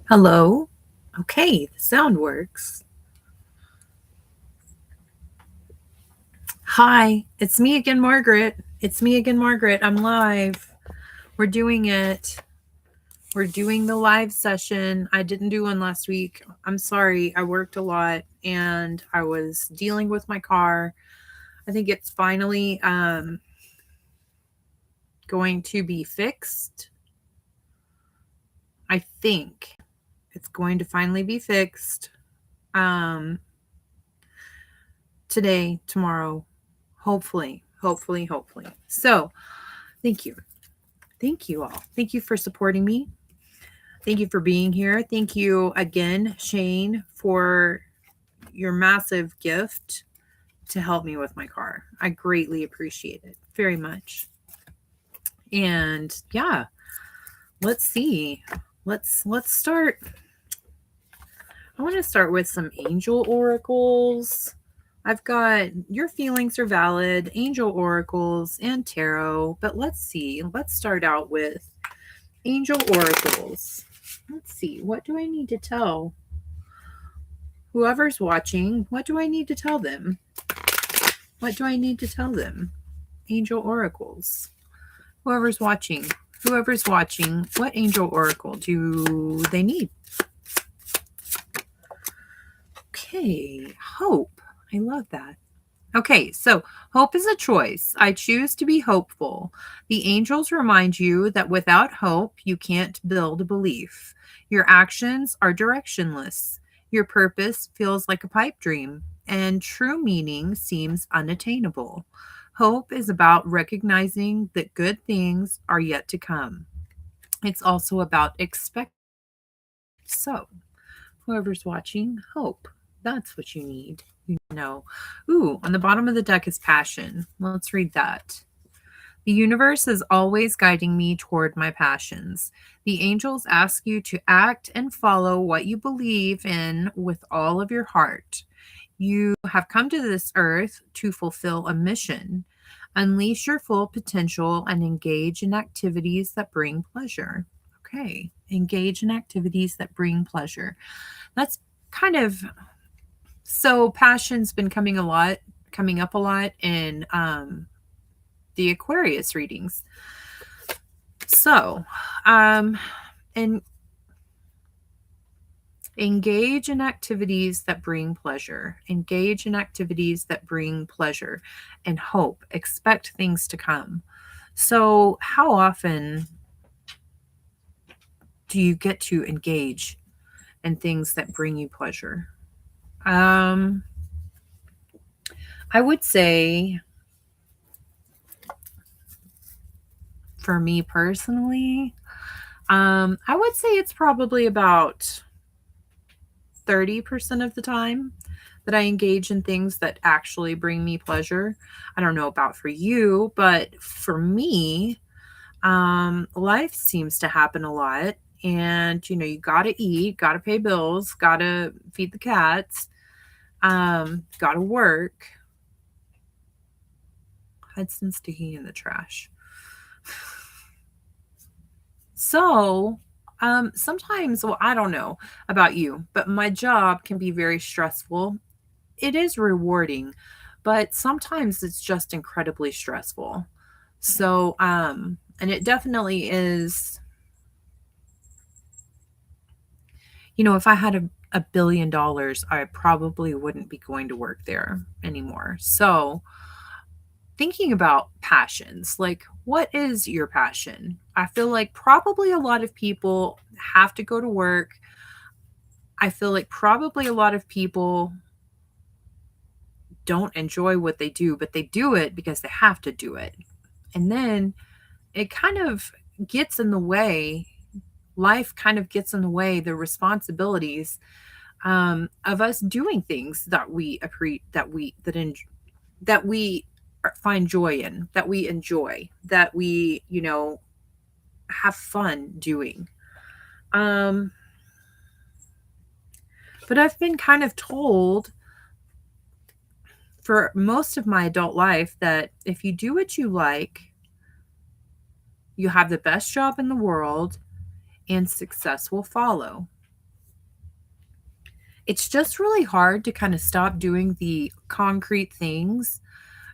Hello? Okay, the sound works. Hi, it's me again, Margaret. It's me again, Margaret. I'm live. We're doing it. We're doing the live session. I didn't do one last week. I'm sorry. I worked a lot and I was dealing with my car. I think it's finally going to be fixed. I think it's going to finally be fixed. Um Today, tomorrow, hopefully. So, thank you. Thank you all. Thank you for supporting me. Thank you for being here. Thank you again, Shane, for your massive gift to help me with my car. I greatly appreciate it very much. And yeah, let's see. Let's start. I want to start with some angel oracles. I've got your feelings are valid, angel oracles, and tarot. But let's see. Let's start out with angel oracles. Let's see. What do I need to tell whoever's watching? What do I need to tell them? What do I need to tell them? Angel oracles. Whoever's watching. What angel oracle do they need? Okay, hope. I love that. Okay, so hope is a choice. I choose to be hopeful. The angels remind you that without hope, you can't build a belief. Your actions are directionless. Your purpose feels like a pipe dream, and true meaning seems unattainable. Hope is about recognizing that good things are yet to come. It's also about expect. So, whoever's watching, hope. That's what you need. You know. Ooh, on the bottom of the deck is passion. Let's read that. The universe is always guiding me toward my passions. The angels ask you to act and follow what you believe in with all of your heart. You have come to this earth to fulfill a mission. Unleash your full potential and engage in activities that bring pleasure. Okay, engage in activities that bring pleasure. That's kind of so passion's been coming up a lot in the Aquarius readings. So, and engage in activities that bring pleasure. Engage in activities that bring pleasure and hope. Expect things to come. So, how often do you get to engage in things that bring you pleasure? Um, I would say for me personally, I would say it's probably about 30% of the time that I engage in things that actually bring me pleasure. I don't know about for you, but for me, life seems to happen a lot. And, you got to eat, got to pay bills, got to feed the cats, got to work. Hudson's digging in the trash. So, sometimes, well, I don't know about you, but my job can be very stressful. It is rewarding, but sometimes it's just incredibly stressful. So, and it definitely is, if I had a billion dollars, I probably wouldn't be going to work there anymore. So, thinking about passions, like what is your passion? I feel like probably a lot of people have to go to work. I feel like probably a lot of people don't enjoy what they do, but they do it because they have to do it. And then it kind of gets in the way. Life kind of gets in the way, the responsibilities of us doing things that we appre- that we find joy in, that we enjoy, that we have fun doing. Um, but I've been kind of told for most of my adult life that if you do what you like, you have the best job in the world and success will follow. it's just really hard to kind of stop doing the concrete things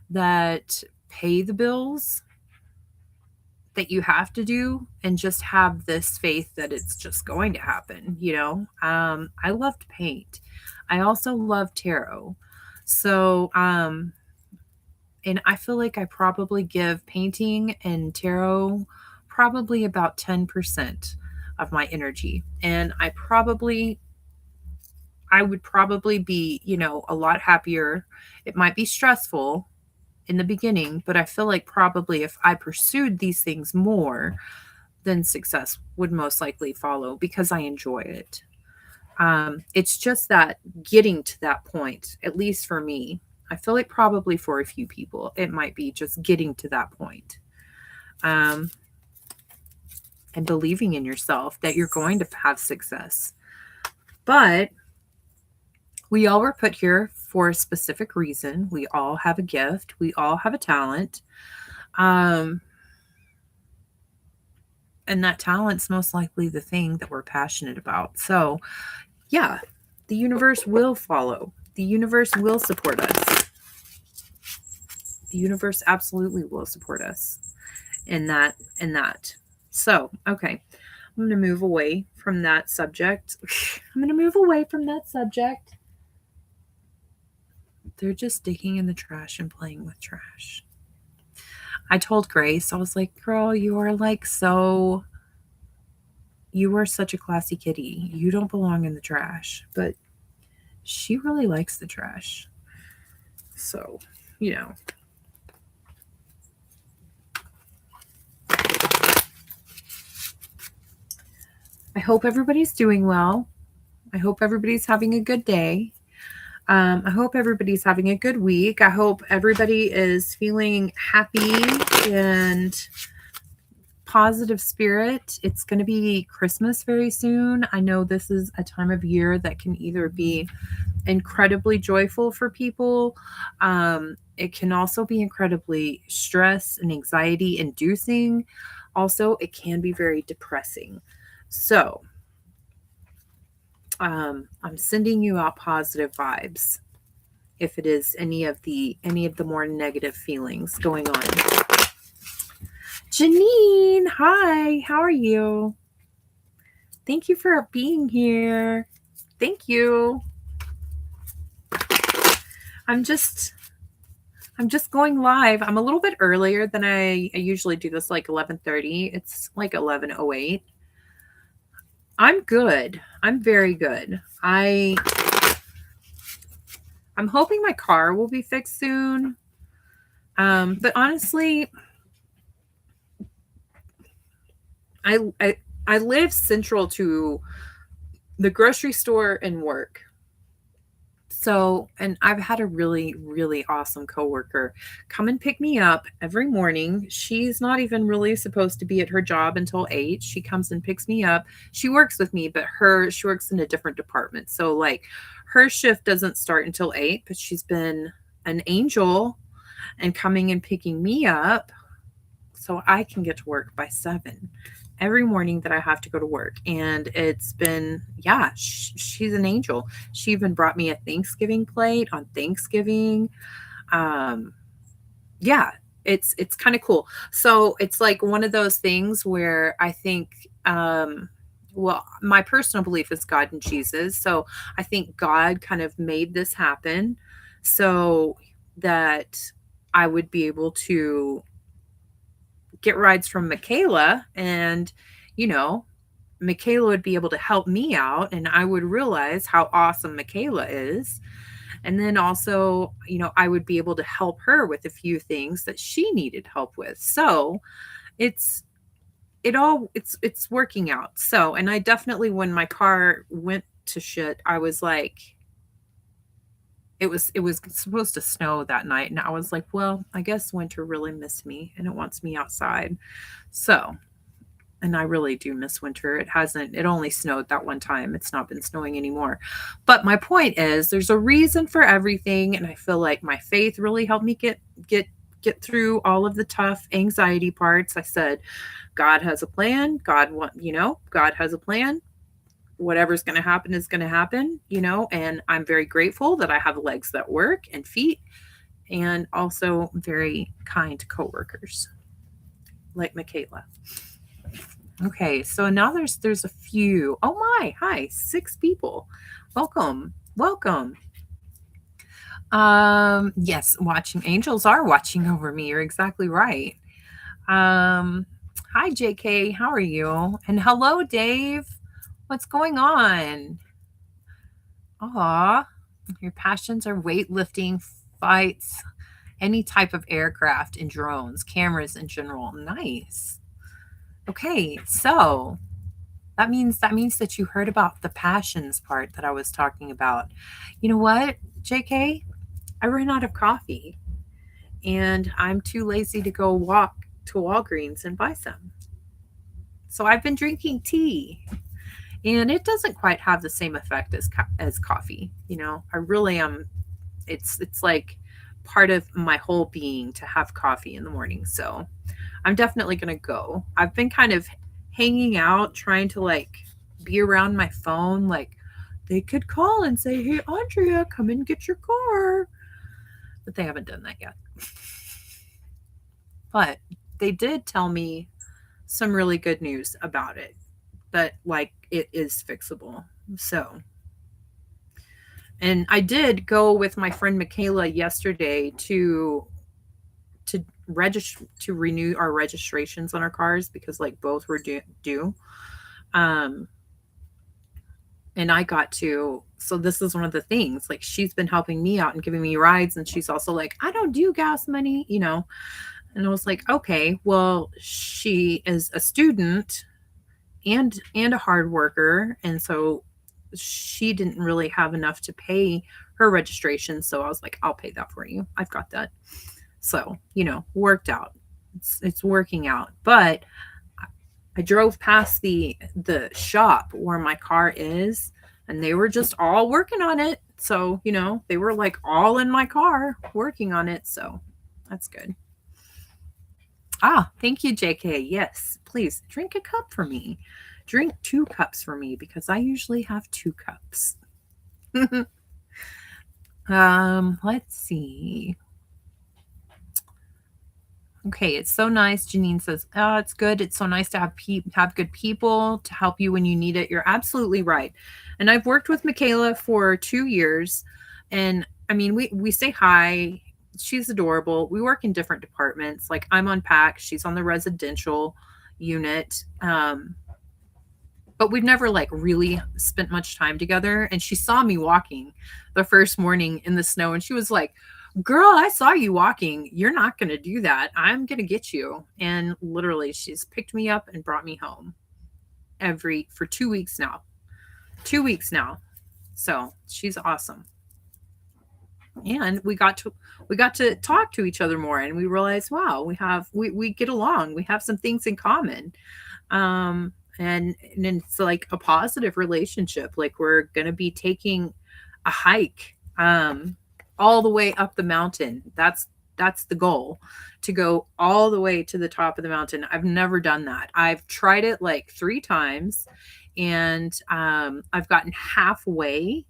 that pay the bills that you have to do and just have this faith that it's just going to happen, you know? I love to paint. I also love tarot. So, and I feel like I probably give painting and tarot probably about 10% of my energy. And I would probably be, you know, a lot happier. It might be stressful in the beginning, but I feel like probably if I pursued these things more, then success would most likely follow because I enjoy it. It's just that getting to that point, at least for me, I feel like probably for a few people, it might be just getting to that point. Um, and believing in yourself that you're going to have success. But we all were put here for a specific reason. We all have a gift. We all have a talent. Um, and that talent's most likely the thing that we're passionate about. So, yeah, the universe will follow. The universe will support us. The universe absolutely will support us in that. So, okay. I'm going to move away from that subject. I'm going to move away from that subject. They're just digging in the trash and playing with trash. I told Grace, I was like, girl, you are such a classy kitty. You don't belong in the trash. But she really likes the trash. So, you know. I hope everybody's doing well. I hope everybody's having a good day. I hope everybody's having a good week. I hope everybody is feeling happy and positive spirit. It's going to be Christmas very soon. I know this is a time of year that can either be incredibly joyful for people. It can also be incredibly stress and anxiety inducing. Also, it can be very depressing. So, I'm sending you out positive vibes if it is any of the more negative feelings going on. Janine, hi, how are you? Thank you for being here. Thank you. I'm just going live. I'm a little bit earlier than I usually do this, like 11:30. It's like 11:08. I'm good. I'm very good. I'm hoping my car will be fixed soon. But honestly, I live central to the grocery store and work. So, and I've had a really, really awesome coworker come and pick me up every morning. She's not even really supposed to be at her job until 8. She comes and picks me up. She works with me, but she works in a different department. So like her shift doesn't start until 8, but she's been an angel and coming and picking me up so I can get to work by 7 every morning that I have to go to work. And it's been, yeah, she's an angel. She even brought me a Thanksgiving plate on Thanksgiving. Yeah, it's kind of cool. So it's like one of those things where I think, well, my personal belief is God and Jesus. So I think God kind of made this happen so that I would be able to get rides from Michaela, and you know, Michaela would be able to help me out, and I would realize how awesome Michaela is. And then also, you know, I would be able to help her with a few things that she needed help with. So it's working out. So, and I definitely, when my car went to shit, I was like, it was supposed to snow that night, and I was like, well, I guess winter really missed me and it wants me outside. So, and I really do miss winter. It only snowed that one time. It's not been snowing anymore. But my point is there's a reason for everything, and I feel like my faith really helped me get through all of the tough anxiety parts. I said God has a plan. God has a plan. whatever's going to happen is going to happen, and I'm very grateful that I have legs that work and feet, and also very kind coworkers like Michaela. Okay, so now there's a few. Oh my, hi, 6 people. Welcome. Yes, watching angels are watching over me. You're exactly right. Hi JK, how are you? And hello Dave. What's going on? Aw, your passions are weightlifting, fights, any type of aircraft and drones, cameras in general. Nice. Okay, so that means that you heard about the passions part that I was talking about. You know what, JK? I ran out of coffee and I'm too lazy to go walk to Walgreens and buy some. So I've been drinking tea. And it doesn't quite have the same effect as coffee. I really am. It's like part of my whole being to have coffee in the morning. So I'm definitely going to go. I've been kind of hanging out, trying to like be around my phone. Like they could call and say, "Hey, Andrea, come and get your car." But they haven't done that yet. But they did tell me some really good news about it, that like it is fixable. So, and I did go with my friend Michaela yesterday to register, to renew our registrations on our cars, because like both were due. And I got to, so this is one of the things, like she's been helping me out and giving me rides, and she's also like, I don't do gas money, and I was like, okay, well, she is a student and a hard worker, and so she didn't really have enough to pay her registration. So I was like, I'll pay that for you. I've got that. So, worked out. It's working out. But I drove past the shop where my car is, and they were just all working on it. So, they were like all in my car working on it. So that's good. Thank you, JK. Yes, please drink a cup for me. Drink 2 cups for me, because I usually have 2 cups. Let's see. Okay, it's so nice. Janine says, "Oh, it's good. It's so nice to have good people to help you when you need it." You're absolutely right. And I've worked with Michaela for 2 years, and I mean, we say hi. She's adorable. We work in different departments. Like I'm on PAC, she's on the residential unit. But we've never like really spent much time together. And she saw me walking the first morning in the snow, and she was like, "Girl, I saw you walking. You're not going to do that. I'm going to get you." And literally she's picked me up and brought me home for 2 weeks now. 2 weeks now. So she's awesome. And we got to talk to each other more, and we realized, wow, we get along. We have some things in common. And it's like a positive relationship. Like we're going to be taking a hike all the way up the mountain. That's the goal, to go all the way to the top of the mountain. I've never done that. I've tried it like 3 times, and I've gotten halfway,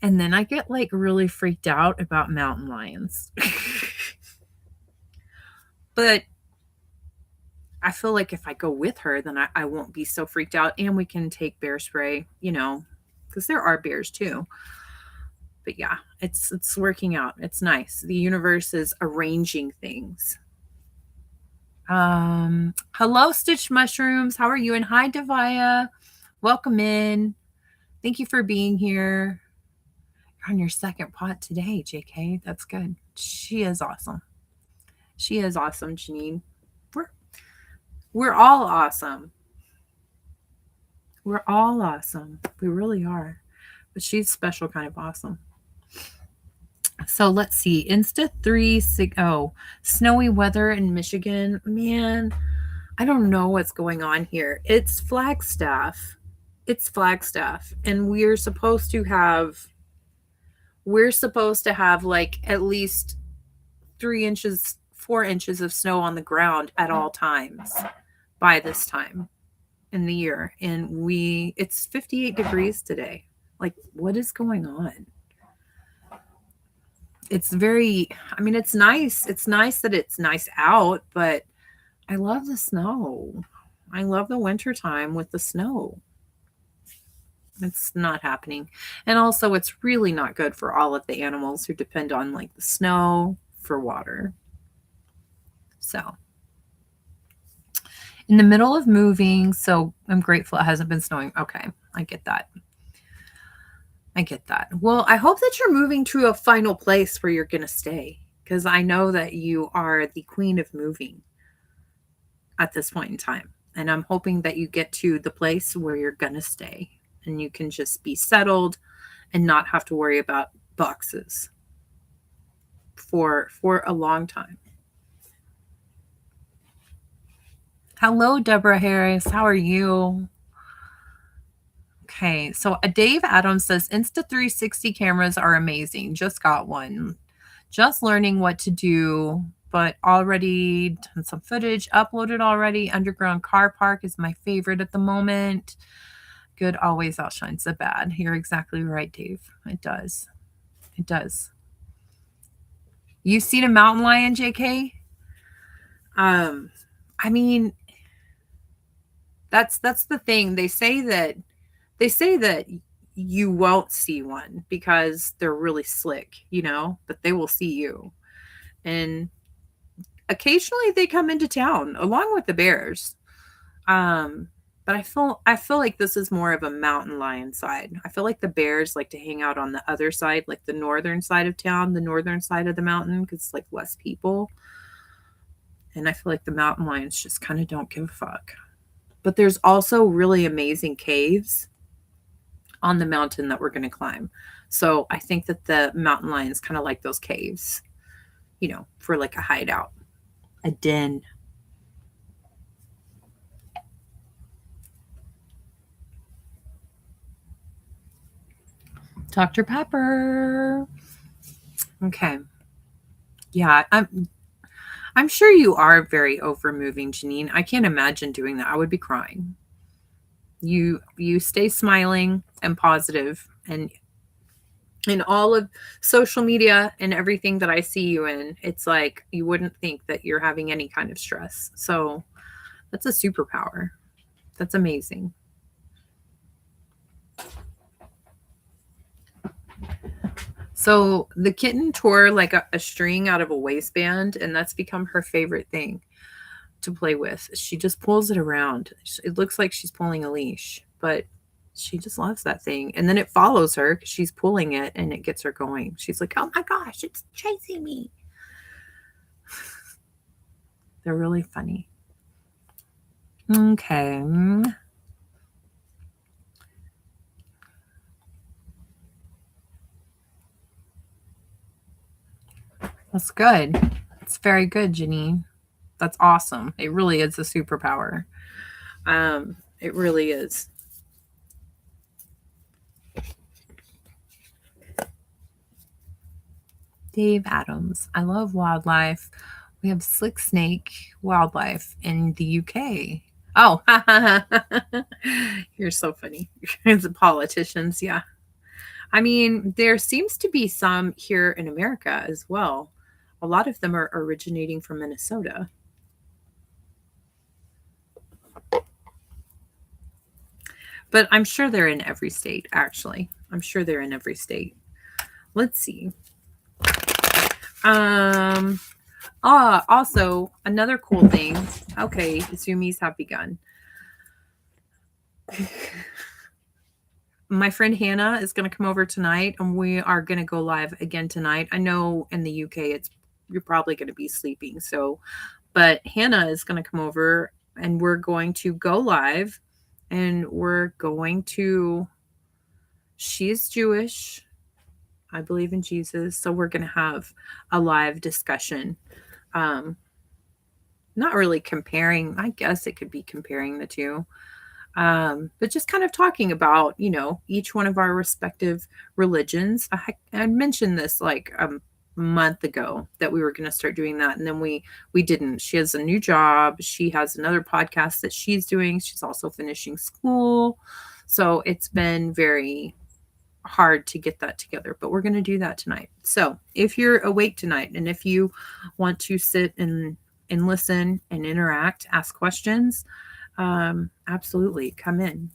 and then I get like really freaked out about mountain lions. But I feel like if I go with her, then I won't be so freaked out, and we can take bear spray, because there are bears too. But yeah, it's working out. It's nice. The universe is arranging things. Hello, Stitched Mushrooms. How are you? And hi, Devaya. Welcome in. Thank you for being here. You're on your second pot today, JK. That's good. She is awesome. She is awesome, Janine. We're all awesome. We're all awesome. We really are. But she's special kind of awesome. So let's see. Insta 360. Snowy weather in Michigan. Man, I don't know what's going on here. It's Flagstaff. And we're supposed to have like at least 4 inches of snow on the ground at all times by this time. in the year, and it's 58 degrees today. Like, what is going on? It's very, I mean, it's nice. It's nice that it's nice out, but I love the snow. I love the winter time with the snow. It's not happening. And also, it's really not good for all of the animals who depend on like the snow for water. So, in the middle of moving, so I'm grateful it hasn't been snowing. Okay, I get that. I get that. Well, I hope that you're moving to a final place where you're going to stay, because I know that you are the queen of moving at this point in time. And I'm hoping that you get to the place where you're going to stay and you can just be settled and not have to worry about boxes for a long time. Hello, Deborah Harris. How are you? Okay, so Dave Adams says Insta360 cameras are amazing. Just got one. Just learning what to do, but already done some footage, uploaded already. Underground car park is my favorite at the moment. Good always outshines the bad. You're exactly right, Dave. It does. It does. You seen a mountain lion, JK? I mean, that's the thing. They say that you won't see one because they're really slick, but they will see you. And occasionally they come into town along with the bears. But I feel like this is more of a mountain lion side. I feel like the bears like to hang out on the other side, like the northern side of town, the northern side of the mountain, because it's like less people. And I feel like the mountain lions just kind of don't give a fuck. But there's also really amazing caves on the mountain that we're going to climb. So I think that the mountain lions kind of like those caves, for like a hideout, a den. Dr. Pepper. Okay. Yeah, I'm sure you are very over moving, Janine. I can't imagine doing that. I would be crying. You stay smiling and positive, and in all of social media and everything that I see you in, it's like you wouldn't think that you're having any kind of stress. So that's a superpower. That's amazing. So the kitten tore like a string out of a waistband, and that's become her favorite thing to play with. She just pulls it around. It looks like she's pulling a leash, but she just loves that thing. And then it follows her because she's pulling it and it gets her going. She's like, oh my gosh, it's chasing me. They're really funny. Okay. That's good. It's very good, Janine. That's awesome. It really is a superpower. It really is. Dave Adams. I love wildlife. We have slick snake wildlife in the UK. Oh, you're so funny. It's politicians, yeah. I mean, there seems to be some here in America as well. A lot of them are originating from Minnesota. But I'm sure they're in every state, actually. I'm sure they're in every state. Let's see. Also, another cool thing. Okay, Zoomies have begun. My friend Hannah is going to come over tonight, and we are going to go live again tonight. I know in the UK you're probably going to be sleeping, but Hannah is going to come over, and we're going to go live, and she's Jewish. I believe in Jesus, so we're going to have a live discussion. Not really comparing. I guess it could be comparing the two. But just kind of talking about, each one of our respective religions. I mentioned this like month ago that we were going to start doing that, and then we didn't. She has a new job. She has another podcast that she's doing. She's also finishing school. So it's been very hard to get that together, but we're going to do that tonight. So if you're awake tonight and if you want to sit and listen and interact, ask questions, absolutely come in.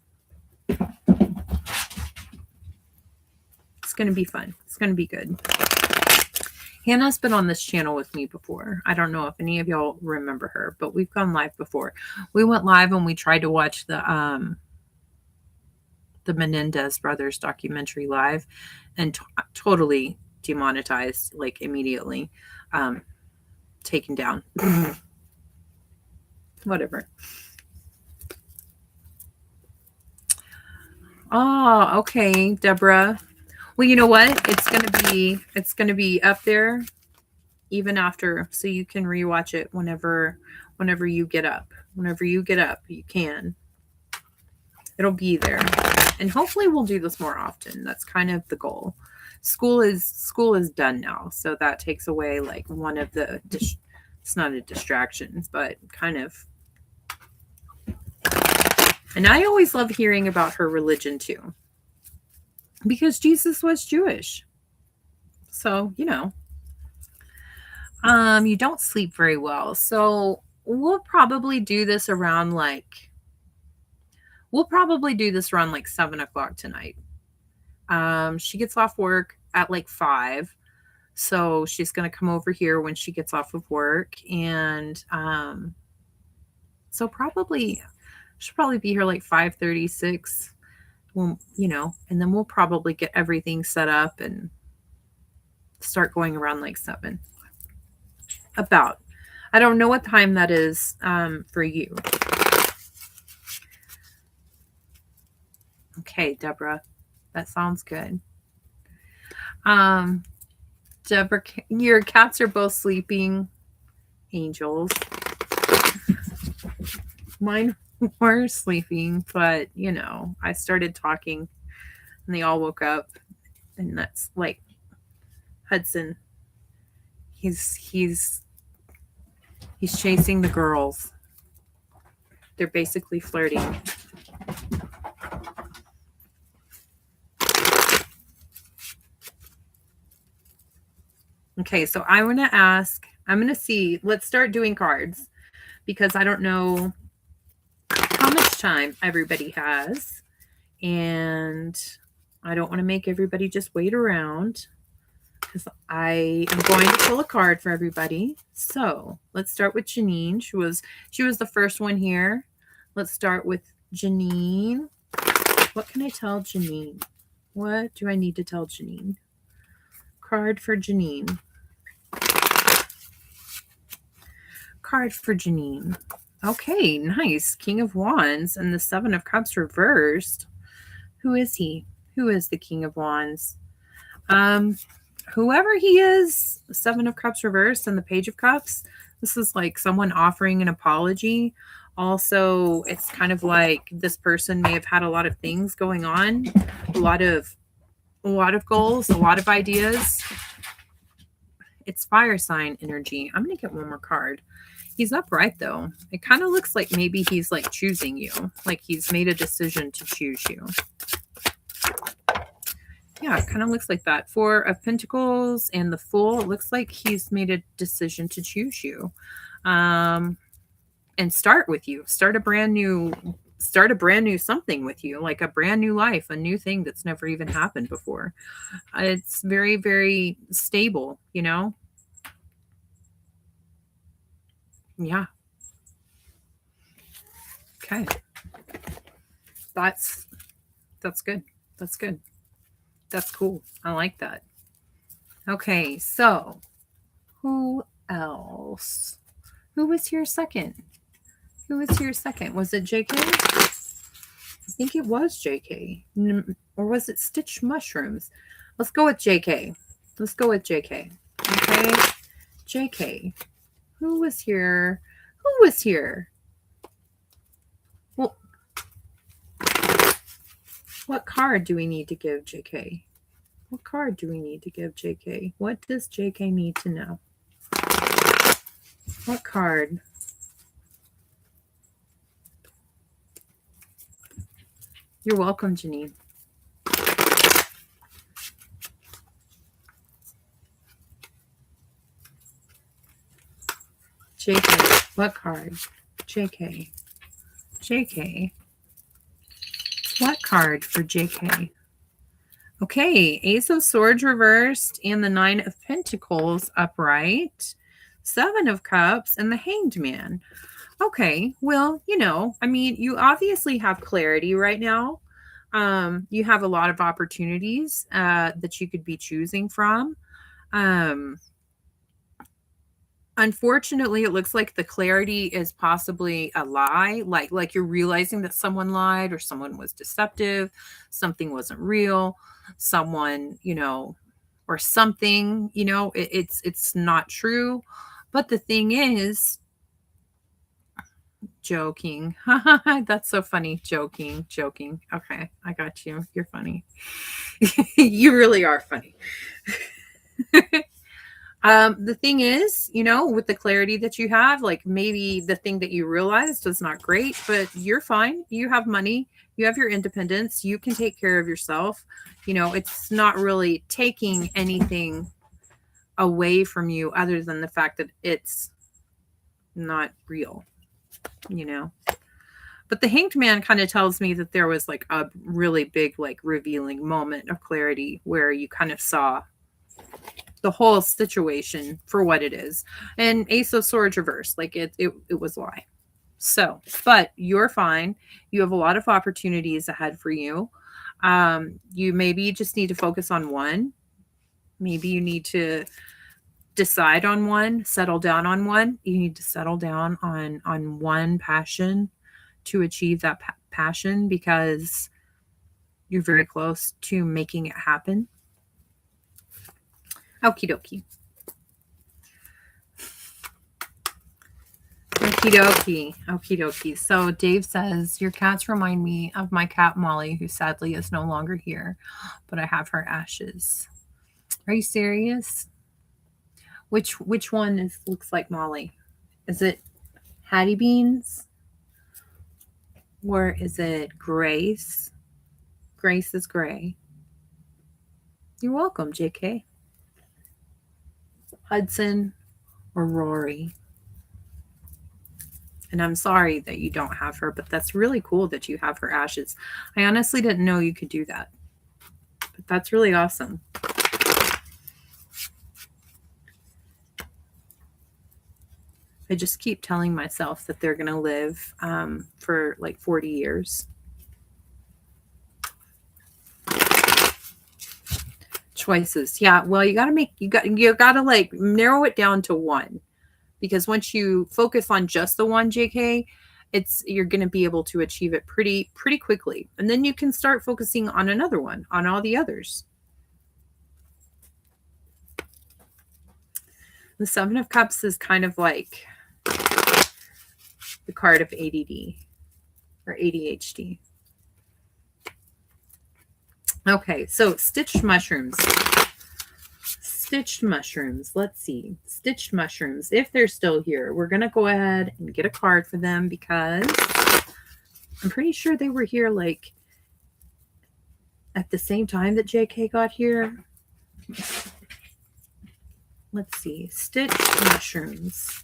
It's going to be fun. It's going to be good. Hannah's been on this channel with me before. I don't know if any of y'all remember her, but we've gone live before. We went live and we tried to watch the Menendez brothers documentary live, and totally demonetized, like immediately, taken down. Whatever. Oh, okay, Deborah. Well, you know what? It's gonna be up there even after, so you can rewatch it whenever you get up. Whenever you get up, you can. It'll be there. And hopefully we'll do this more often. That's kind of the goal. School is done now, so that takes away like one of the it's not a distraction, but kind of. And I always love hearing about her religion too, because Jesus was Jewish. So, you know, you don't sleep very well. So we'll probably do this around like 7 o'clock tonight. She gets off work at like 5. So she's going to come over here when she gets off of work. And so she'll probably be here like 5:36. Well, you know, and then we'll probably get everything set up and start going around like 7. About. I don't know what time that is for you. Okay, Deborah. That sounds good. Deborah, your cats are both sleeping. Angels. Mine were sleeping, but you know, I started talking and they all woke up, and that's like Hudson. He's chasing the girls. They're basically flirting. Okay, so I'm going to see, let's start doing cards, because I don't know how much time everybody has, and I don't want to make everybody just wait around, because I am going to pull a card for everybody. So let's start with Janine. She was the first one here. Let's start with Janine. What can I tell Janine? What do I need to tell Janine? Card for Janine. Card for Janine. Okay, nice. King of Wands and the 7 of Cups reversed. Who is he? Who is the King of Wands? Whoever he is, 7 of Cups reversed and the Page of Cups. This is like someone offering an apology. Also, it's kind of like this person may have had a lot of things going on, a lot of goals, a lot of ideas. It's fire sign energy. I'm going to get one more card. He's upright though. It kind of looks like maybe he's like choosing you, like he's made a decision to choose you. Yeah, it kind of looks like that. 4 of Pentacles and the Fool. It looks like he's made a decision to choose you, and start with you. Start a brand new something with you, like a brand new life, a new thing that's never even happened before. It's very, very stable, you know? Yeah. Okay. That's good. That's good. That's cool. I like that. Okay, so who else? Who was here second? Who was here second? Was it JK? I think it was JK. Or was it Stitch Mushrooms? Let's go with JK. Let's go with JK. Okay. JK. Who was here? Who was here? Well, what card do we need to give JK? What card do we need to give JK? What does JK need to know? What card? You're welcome, Janine. JK, what card? JK. JK. What card for JK? Okay, Ace of Swords reversed and the Nine of Pentacles upright, Seven of Cups, and the Hanged Man. Okay, well, you know, I mean, you obviously have clarity right now. You have a lot of opportunities that you could be choosing from. Unfortunately, it looks like the clarity is possibly a lie, like you're realizing that someone lied or someone was deceptive, something wasn't real, someone, you know, or something, you know, it's not true. But the thing is, joking. That's so funny. Joking. Okay, I got you. You're funny. You really are funny. The thing is, you know, with the clarity that you have, like maybe the thing that you realized was not great, but you're fine. You have money, you have your independence, you can take care of yourself. You know, it's not really taking anything away from you other than the fact that it's not real, you know. But the Hanged Man kind of tells me that there was like a really big, like revealing moment of clarity where you kind of saw the whole situation for what it is. And Ace of Swords reversed, like it was a lie. So, but you're fine. You have a lot of opportunities ahead for you. You maybe just need to focus on one. Maybe you need to decide on one, settle down on one. You need to settle down on one passion to achieve that passion, because you're very close to making it happen. Okie dokie. Okie dokie. Okie dokie. So Dave says, your cats remind me of my cat Molly, who sadly is no longer here, but I have her ashes. Are you serious? Which one looks like Molly? Is it Hattie Beans? Or is it Grace? Grace is gray. You're welcome, JK. Hudson or Rory. And I'm sorry that you don't have her, but that's really cool that you have her ashes. I honestly didn't know you could do that. But that's really awesome. I just keep telling myself that they're going to live for like 40 years. Choices. Yeah, well, you got to like narrow it down to one. Because once you focus on just the one, JK, you're going to be able to achieve it pretty quickly. And then you can start focusing on another one, on all the others. The Seven of Cups is kind of like the card of ADD or ADHD. Okay, so stitched mushrooms. Stitched mushrooms. Let's see. Stitched mushrooms. If they're still here, we're going to go ahead and get a card for them, because I'm pretty sure they were here like at the same time that JK got here. Let's see. Stitched mushrooms.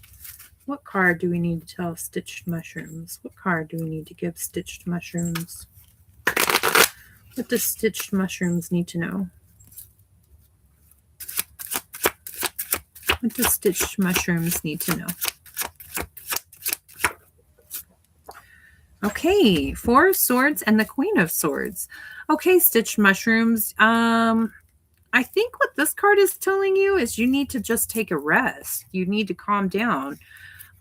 What card do we need to tell stitched mushrooms? What card do we need to give stitched mushrooms? What does stitched mushrooms need to know? What does stitched mushrooms need to know? Okay, Four of Swords and the Queen of Swords. Okay, stitched mushrooms. I think what this card is telling you is you need to just take a rest. You need to calm down.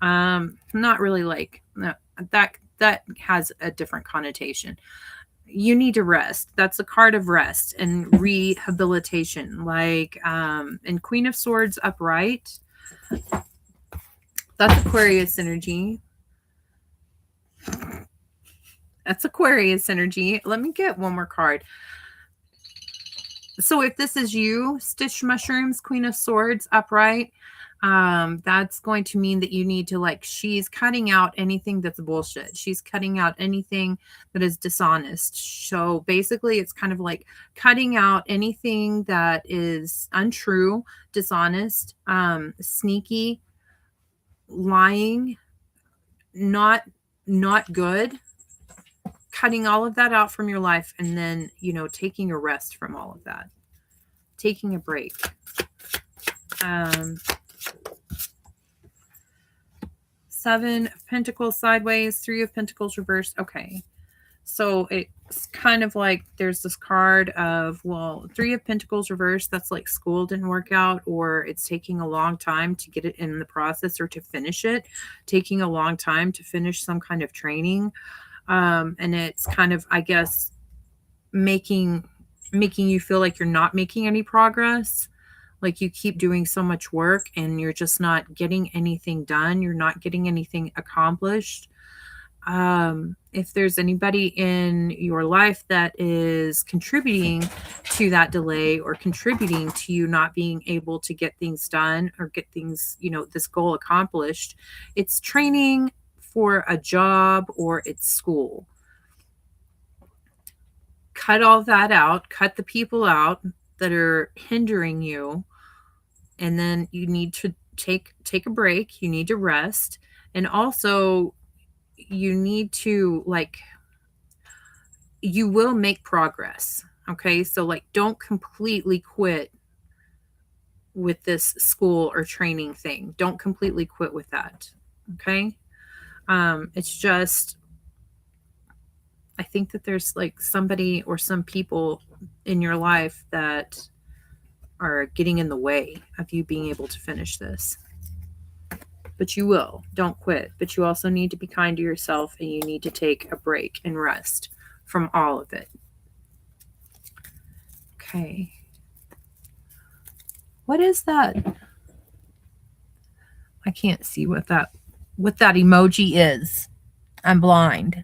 Not really like that has a different connotation. You need to rest. That's a card of rest and rehabilitation. Like in Queen of Swords upright, that's Aquarius energy. That's Aquarius energy. Let me get one more card. So if this is you, Stitch Mushrooms, Queen of Swords, upright, that's going to mean that you need to, like, she's cutting out anything that's bullshit. She's cutting out anything that is dishonest. So basically it's kind of like cutting out anything that is untrue, dishonest, sneaky, lying, not good, cutting all of that out from your life, and then, you know, taking a rest from all of that, taking a break. 7 of Pentacles sideways, 3 of Pentacles reversed. Okay, so it's kind of like there's this card of, well, 3 of Pentacles reversed, that's like school didn't work out, or it's taking a long time to get it in the process or to finish it, taking a long time to finish some kind of training. And it's kind of, I guess, making you feel like you're not making any progress. Like you keep doing so much work and you're just not getting anything done. You're not getting anything accomplished. If there's anybody in your life that is contributing to that delay or contributing to you not being able to get things done or get things, you know, this goal accomplished, it's training for a job or it's school. Cut all that out, cut the people out that are hindering you, and then you need to take a break. You need to rest, and also you need to, like, you will make progress. Okay, so like don't completely quit with this school or training thing. Don't completely quit with that. Okay, it's just, I think that there's like somebody or some people in your life that are getting in the way of you being able to finish this. But you will. Don't quit. But you also need to be kind to yourself, and you need to take a break and rest from all of it. Okay. What is that? I can't see what that emoji is. I'm blind.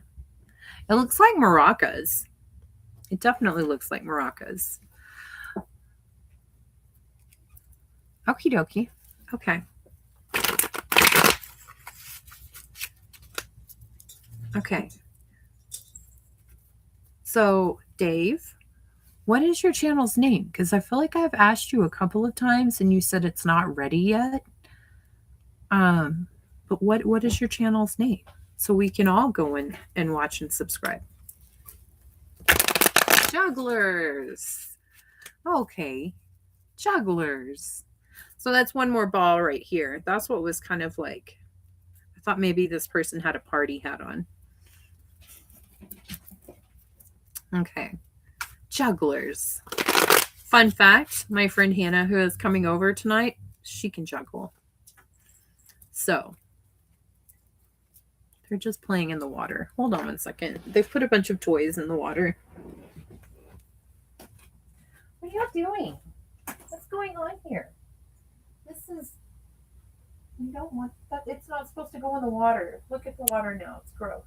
It looks like maracas. It definitely looks like maracas. Okie dokie. Okay. Okay. So, Dave, what is your channel's name? Because I feel like I've asked you a couple of times and you said it's not ready yet. But what is your channel's name? So we can all go in and watch and subscribe. Jugglers. Okay. Jugglers. So that's one more ball right here. That's what was kind of like, I thought maybe this person had a party hat on. Okay. Jugglers. Fun fact, my friend Hannah, who is coming over tonight, she can juggle. So they're just playing in the water. Hold on one second. They've put a bunch of toys in the water. What are y'all doing? What's going on here? This is, you don't want that. It's not supposed to go in the water. Look at the water now. It's gross.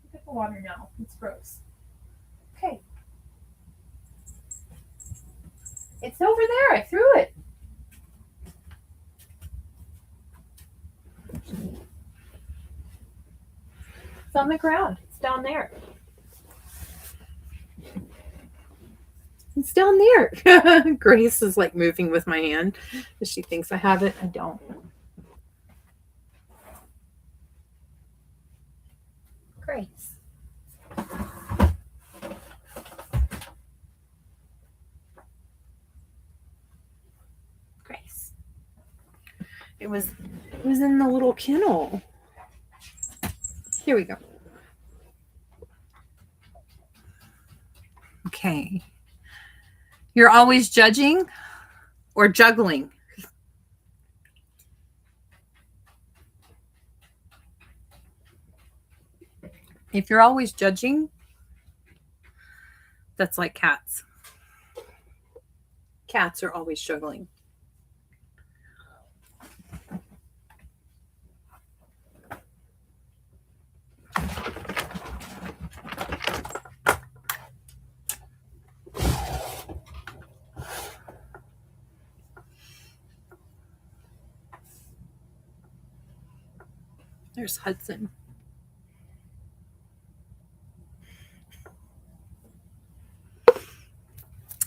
Look at the water now. It's gross. Okay. It's over there. I threw it. It's on the ground. It's down there. It's down there. Grace is like moving with my hand. She thinks I have it. I don't. Grace. Grace. It was in the little kennel. Here we go. Okay. You're always judging or juggling? If you're always judging, that's like cats. Cats are always juggling. There's Hudson.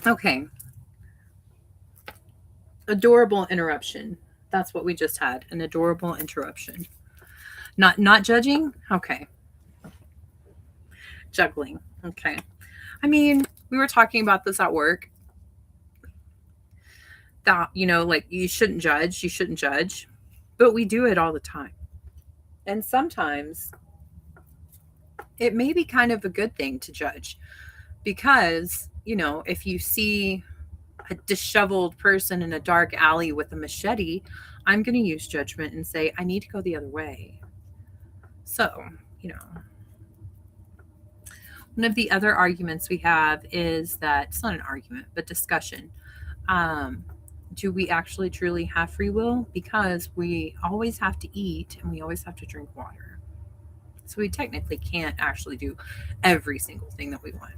Okay. Adorable interruption. That's what we just had. An adorable interruption. Not judging? Okay. Juggling. Okay. I mean, we were talking about this at work. That, like you shouldn't judge, but we do it all the time. And sometimes it may be kind of a good thing to judge because, if you see a disheveled person in a dark alley with a machete, I'm going to use judgment and say, I need to go the other way. So, one of the other arguments we have is that it's not an argument, but discussion. Do we actually truly have free will? Because we always have to eat and we always have to drink water. So we technically can't actually do every single thing that we want.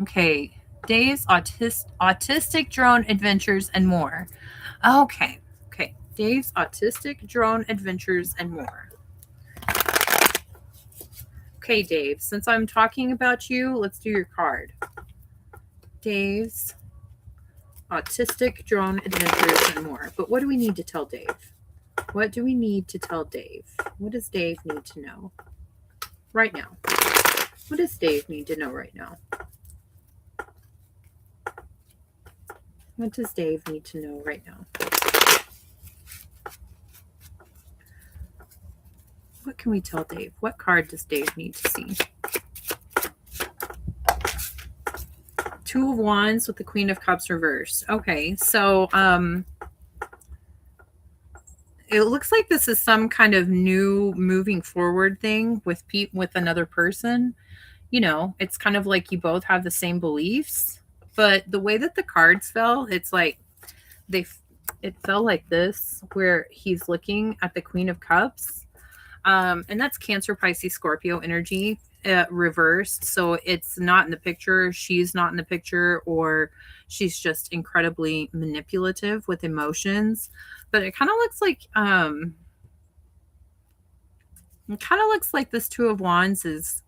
Okay. Dave's autistic drone adventures and more. Okay. Dave's autistic drone adventures and more. Okay, Dave, since I'm talking about you, let's do your card. Dave's autistic drone adventures and more. But what do we need to tell Dave? What do we need to tell Dave? What does Dave need to know right now? What does Dave need to know right now? What does Dave need to know right now? What can we tell Dave? What card does Dave need to see? Two of Wands with the Queen of Cups reversed. Okay, so it looks like this is some kind of new moving forward thing with another person. It's kind of like you both have the same beliefs, but the way that the cards fell, it's like it fell like this, where he's looking at the Queen of Cups. And that's Cancer, Pisces, Scorpio energy reversed. So it's not in the picture. She's not in the picture, or she's just incredibly manipulative with emotions. But it kind of looks like this Two of Wands is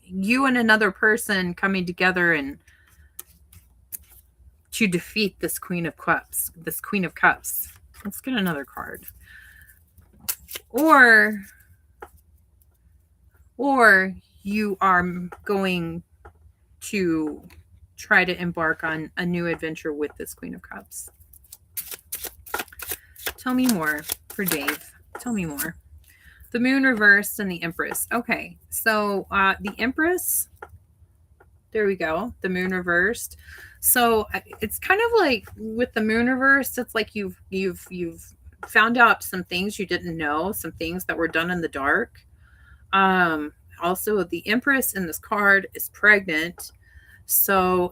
you and another person coming together and to defeat this Queen of Cups. Let's get another card. Or you are going to try to embark on a new adventure with this Queen of Cups. Tell me more for Dave. Tell me more. The Moon reversed and the Empress. Okay, so the Empress, there we go. The Moon reversed. So it's kind of like with the Moon reversed, it's like you've found out some things you didn't know, some things that were done in the dark. Also, the Empress in this card is pregnant. So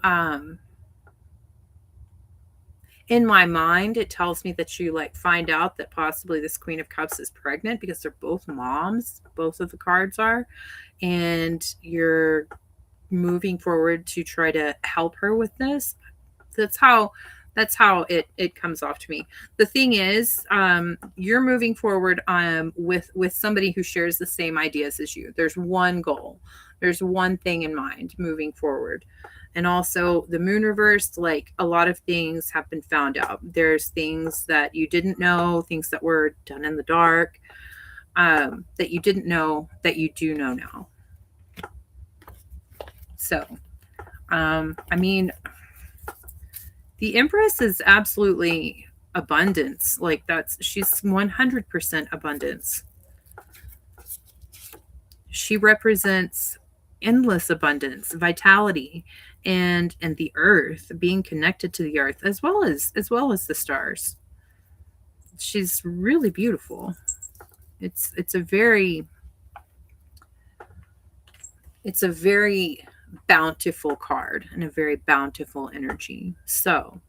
in my mind, it tells me that you find out that possibly this Queen of Cups is pregnant because they're both moms. Both of the cards are. And you're moving forward to try to help her with this. That's how it comes off to me. The thing is, you're moving forward with somebody who shares the same ideas as you. There's one goal. There's one thing in mind moving forward. And also the Moon reversed, a lot of things have been found out. There's things that you didn't know, things that were done in the dark, that you didn't know that you do know now. So, I mean, the Empress is absolutely abundance. She's 100% abundance. She represents endless abundance, vitality, and the earth, being connected to the earth as well as the stars. She's really beautiful. It's a very bountiful card and a very bountiful energy. So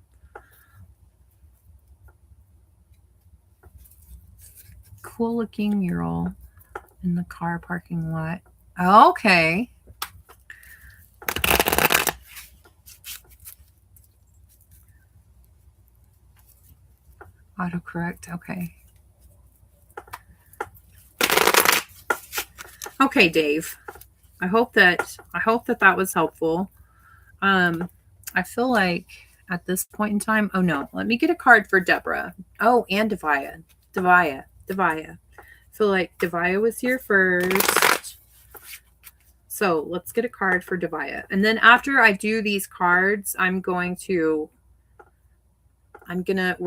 cool looking mural in the car parking lot. Okay. Autocorrect. Okay. Okay, Dave. I hope that that was helpful. I feel like at this point in time, oh no, let me get a card for Deborah. Oh, and Devaya. Devaya. I feel like Devaya was here first. So let's get a card for Devaya. And then after I do these cards, we're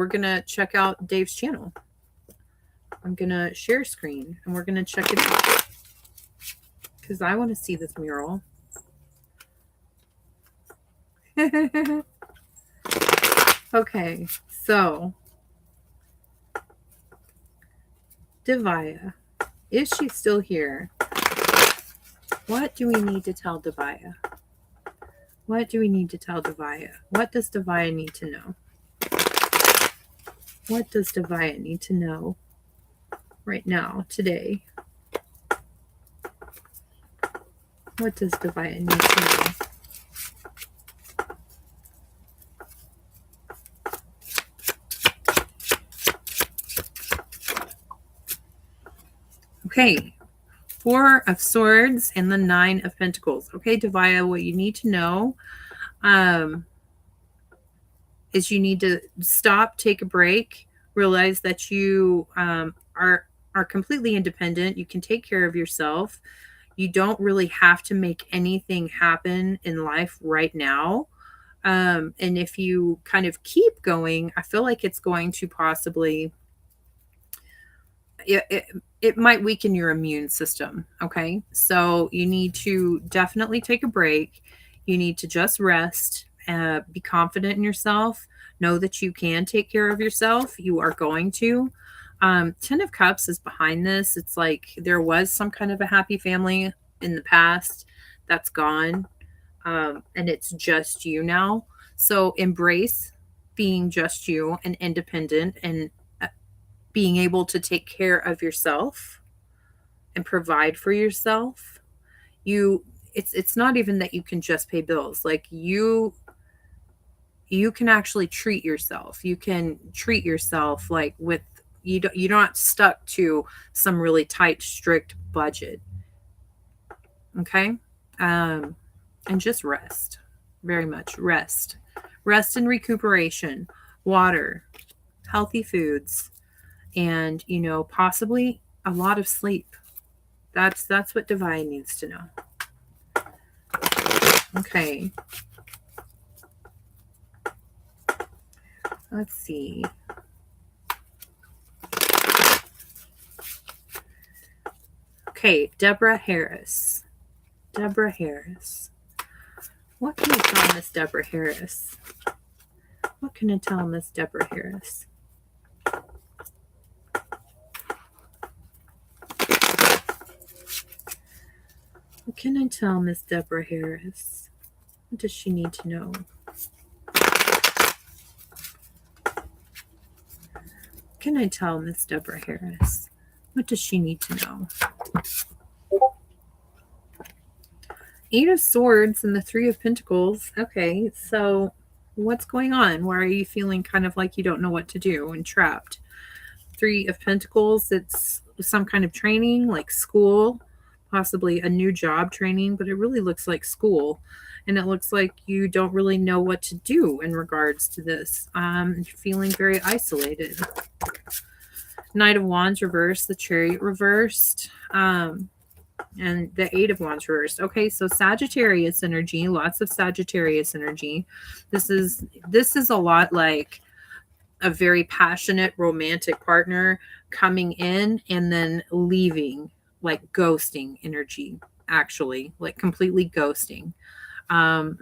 gonna check out Dave's channel. I'm gonna share screen and we're gonna check it out. Because I want to see this mural. Okay, so Devaya, is she still here? What do we need to tell Devaya? What do we need to tell Devaya? What does Devaya need to know? What does Devaya need to know right now, today? What does Devaya need to know? Okay, 4 of Swords and the 9 of Pentacles. Okay, Devaya, what you need to know is you need to stop, take a break, realize that you are completely independent. You can take care of yourself. You don't really have to make anything happen in life right now. And if you kind of keep going, I feel like it's going to possibly it might weaken your immune system. Okay. So you need to definitely take a break. You need to just rest, be confident in yourself, know that you can take care of yourself. You are going to. 10 of Cups is behind this. It's like there was some kind of a happy family in the past that's gone. And it's just you now. So embrace being just you and independent and being able to take care of yourself and provide for yourself. It's not even that you can just pay bills. Like you can actually treat yourself. You can treat yourself like with you're not stuck to some really tight, strict budget. Okay? And just rest. Very much rest. Rest and recuperation, water, healthy foods, and possibly a lot of sleep. That's what Divine needs to know. Okay. Let's see. Okay, Deborah Harris. Deborah Harris. What can you tell Miss Deborah Harris? What can I tell Miss Deborah Harris? What can I tell Miss Deborah Harris? What does she need to know? What can I tell Miss Deborah Harris? What does she need to know? 8 of Swords and the 3 of Pentacles. Okay, so what's going on? Why are you feeling kind of like you don't know what to do and trapped? 3 of Pentacles, it's some kind of training, like school, possibly a new job training, but it really looks like school. And it looks like you don't really know what to do in regards to this. You're feeling very isolated. Knight of Wands reversed, the Chariot reversed, and the 8 of Wands reversed. Okay, so Sagittarius energy, lots of Sagittarius energy. This is a lot like a very passionate romantic partner coming in and then leaving, like ghosting energy, actually, like completely ghosting. The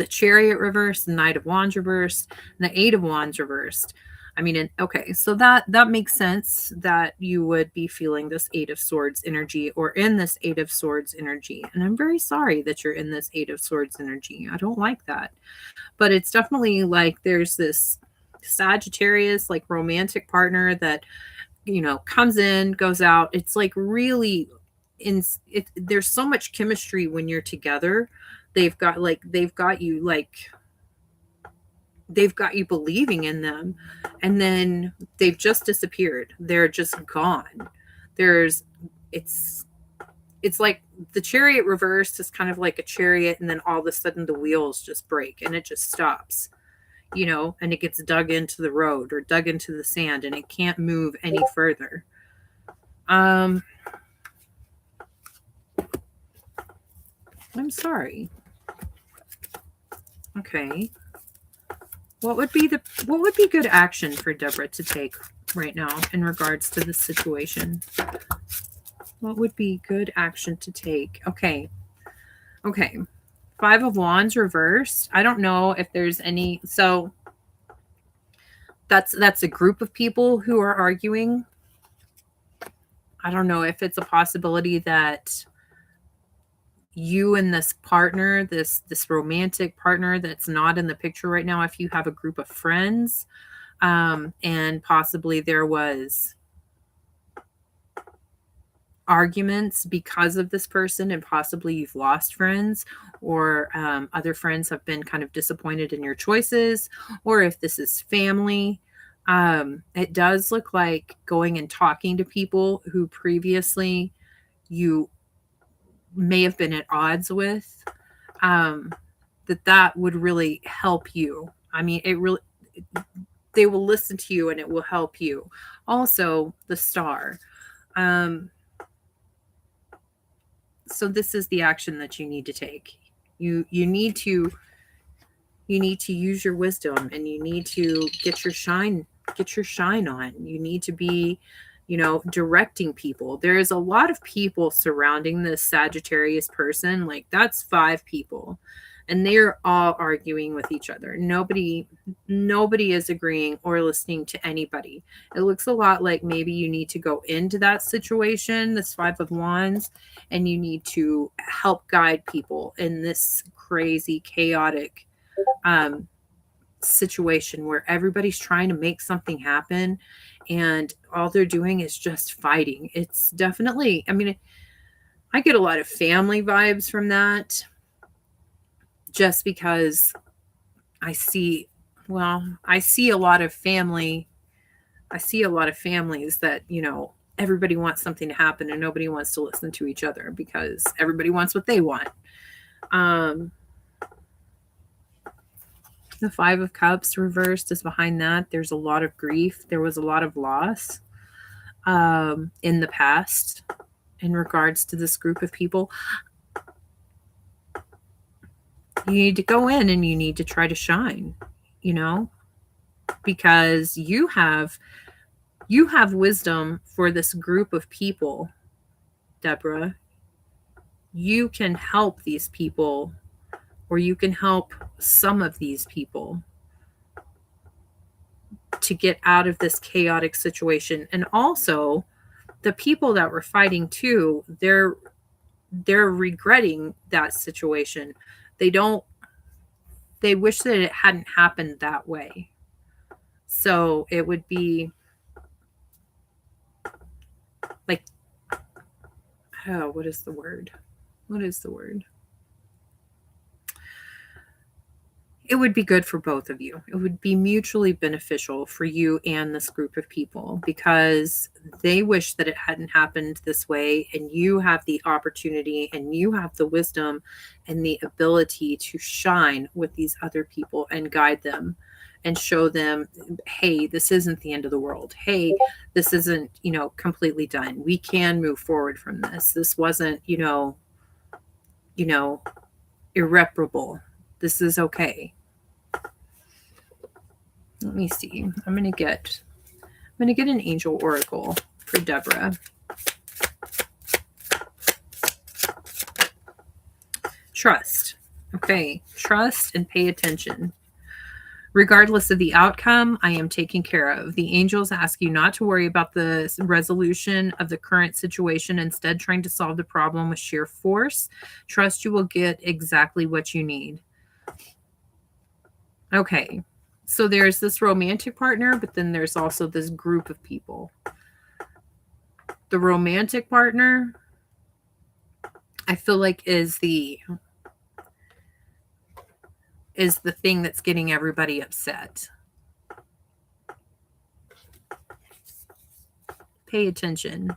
Chariot reversed, the Knight of Wands reversed, and the 8 of Wands reversed. I mean, okay, so that makes sense that you would be feeling this 8 of Swords energy or in this 8 of Swords energy. And I'm very sorry that you're in this 8 of Swords energy. I don't like that. But it's definitely like there's this Sagittarius, like romantic partner that, comes in, goes out. It's like really there's so much chemistry when you're together. They've got you like they've got you believing in them, and then they've just disappeared. They're just gone. There's it's it's like the chariot reversed is kind of like a chariot, and then all of a sudden the wheels just break and it just stops, and it gets dug into the road or dug into the sand and it can't move any further. I'm sorry. Okay. What would be good action for Deborah to take right now in regards to this situation? What would be good action to take? Okay. 5 of Wands reversed. I don't know if there's any. So that's a group of people who are arguing. I don't know if it's a possibility that you and this partner, this romantic partner that's not in the picture right now, if you have a group of friends, and possibly there was arguments because of this person, and possibly you've lost friends, or other friends have been kind of disappointed in your choices, or if this is family. It does look like going and talking to people who previously you may have been at odds with, that would really help you. I mean, they will listen to you and it will help you. Also, the star. So this is the action that you need to take. You need to use your wisdom, and you need to get your shine on. You need to be, directing people. There's a lot of people surrounding this Sagittarius person. Like, that's 5 people, and they're all arguing with each other. Nobody is agreeing or listening to anybody. It looks a lot like maybe you need to go into that situation, this 5 of Wands, and you need to help guide people in this crazy, chaotic situation where everybody's trying to make something happen and all they're doing is just fighting. It's definitely, I mean, I get a lot of family vibes from that, just because I see a lot of families that, everybody wants something to happen and nobody wants to listen to each other because everybody wants what they want. The 5 of Cups reversed is behind that. There's a lot of grief. There was a lot of loss in the past in regards to this group of people. You need to go in and you need to try to shine, because you have wisdom for this group of people, Deborah. You can help these people, or you can help some of these people to get out of this chaotic situation. And also, the people that were fighting too, they're regretting that situation. They wish that it hadn't happened that way. So it would be like, oh, what is the word? It would be good for both of you. It would be mutually beneficial for you and this group of people, because they wish that it hadn't happened this way, and you have the opportunity and you have the wisdom and the ability to shine with these other people and guide them and show them, hey, this isn't the end of the world. Hey, this isn't, completely done. We can move forward from this. This wasn't, irreparable. This is okay. Let me see. I'm gonna get an angel oracle for Deborah. Trust. Okay. Trust and pay attention. Regardless of the outcome, I am taken care of. The angels ask you not to worry about the resolution of the current situation, instead trying to solve the problem with sheer force. Trust you will get exactly what you need. Okay, so there's this romantic partner, but then there's also this group of people. The romantic partner, I feel like, is is the thing that's getting everybody upset. Pay attention.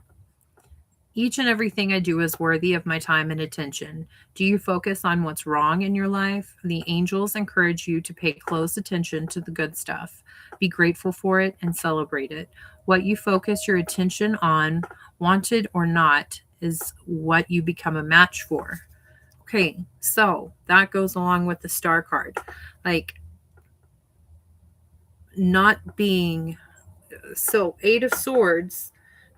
Each and everything I do is worthy of my time and attention. Do you focus on what's wrong in your life? The angels encourage you to pay close attention to the good stuff. Be grateful for it and celebrate it. What you focus your attention on, wanted or not, is what you become a match for. Okay, so that goes along with the star card. Like, not being so, Eight of Swords,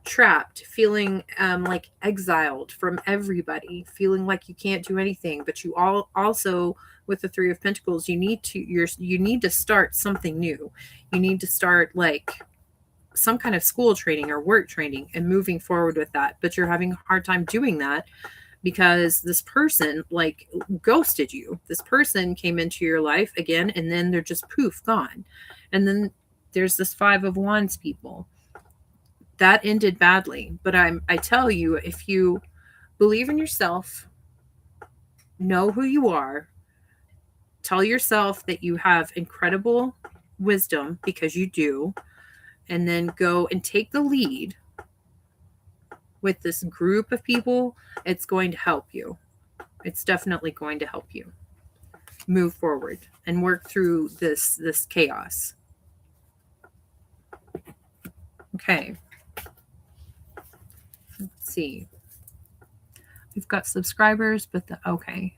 trapped, feeling like exiled from everybody, feeling like you can't do anything. But you all also, with the Three of Pentacles, you need to start something new. You need to start like some kind of school training or work training and moving forward with that. But you're having a hard time doing that because this person like ghosted you. This person came into your life again, and then they're just poof, gone. And then there's this Five of Wands people that ended badly. But I tell you, if you believe in yourself, know who you are, tell yourself that you have incredible wisdom, because you do, and then go and take the lead with this group of people, it's going to help you. It's definitely going to help you move forward and work through this chaos. Okay. Let's see. We've got subscribers, but okay.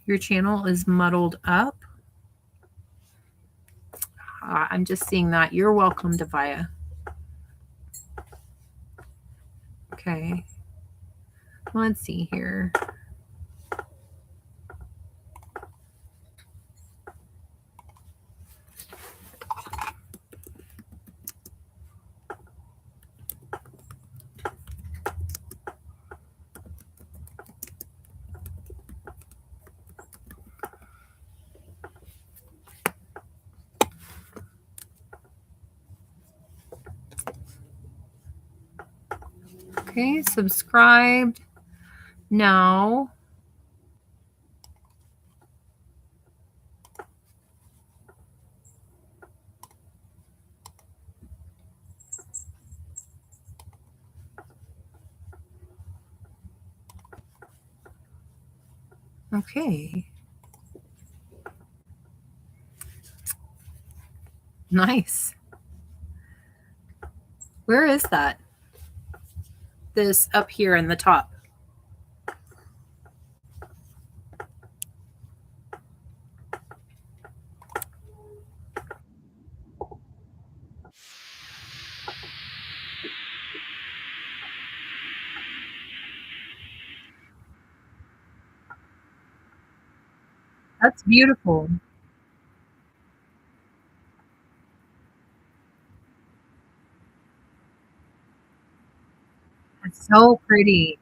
Your channel is muddled up. I'm just seeing that. You're welcome, Devaya. Okay. Let's see here. Okay, subscribed. Now, okay. Nice. Where is that? This up here in the top. That's beautiful. It's so pretty.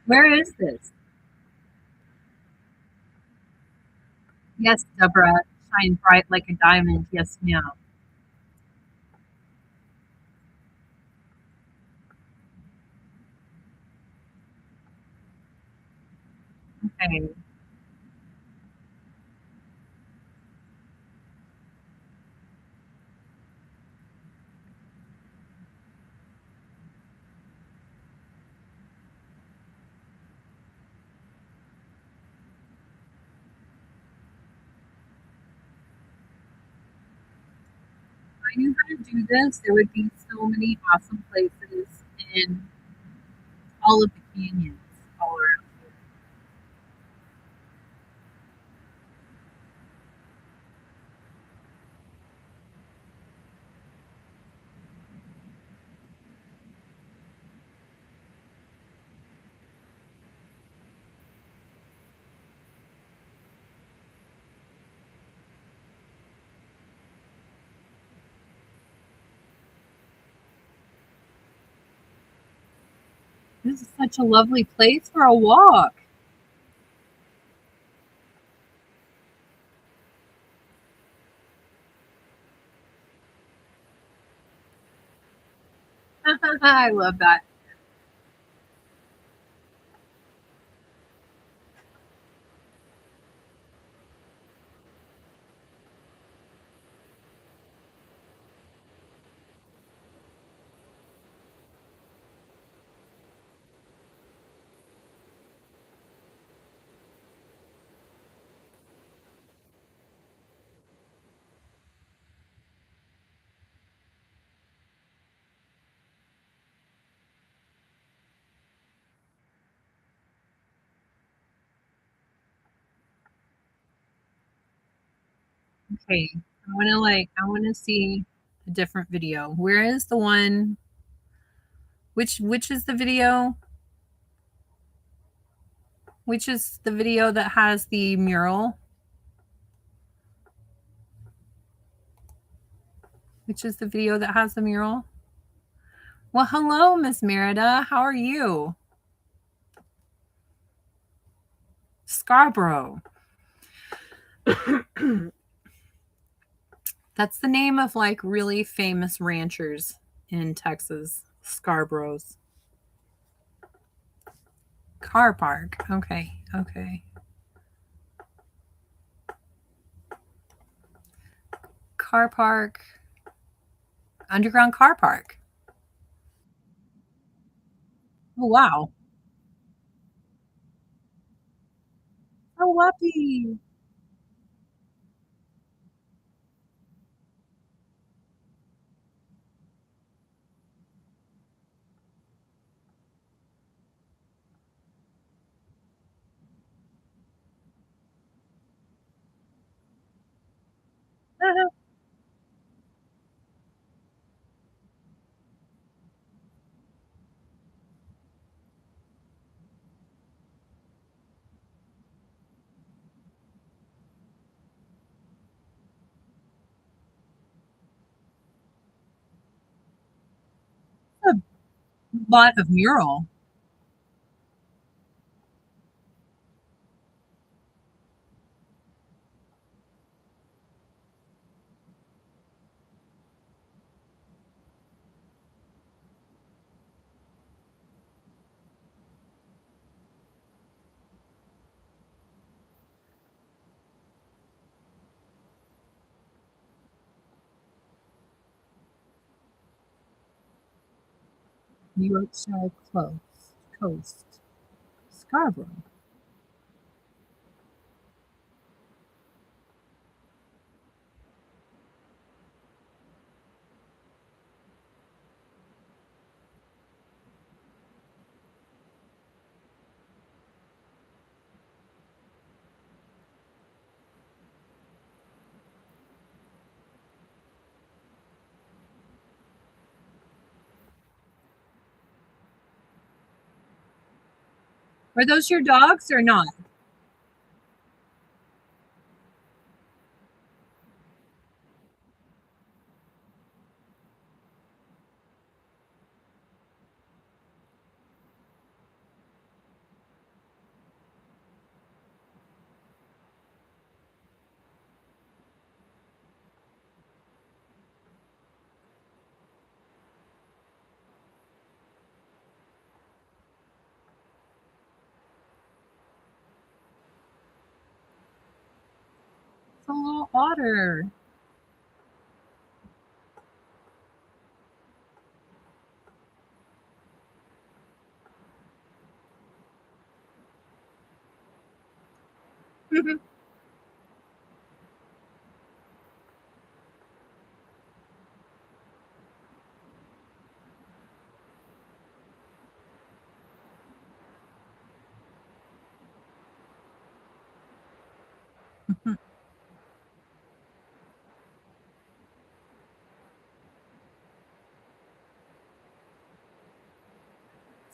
Where is this? Yes, Deborah. Shine bright like a diamond. Yes, ma'am. Okay. If I knew how to do this, there would be so many awesome places in all of the canyons all around here. This is such a lovely place for a walk. I love that. Okay. I wanna see a different video. Where is the one which is the video? Which is the video that has the mural? Which is the video that has the mural? Well, hello, Miss Merida. How are you? Scarborough. That's the name of like really famous ranchers in Texas. Scarboroughs. Car park. Okay. Okay. Car park. Underground car park. Oh, wow. Oh, whoopee. A lot of mural. Yorkshire Coast. Scarborough. Are those your dogs or not? little otter.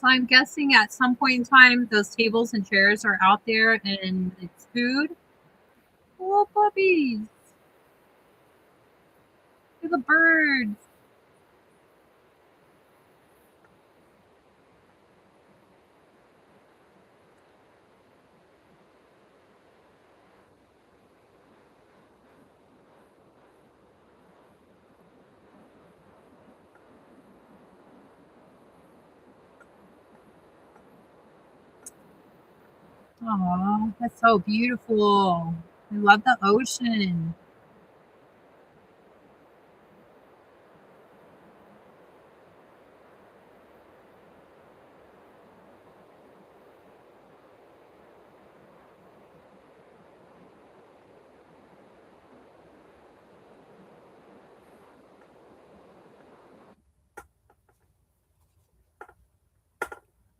So I'm guessing at some point in time, those tables and chairs are out there and it's food. Little puppies. Look at the birds. Aw, that's so beautiful. I love the ocean.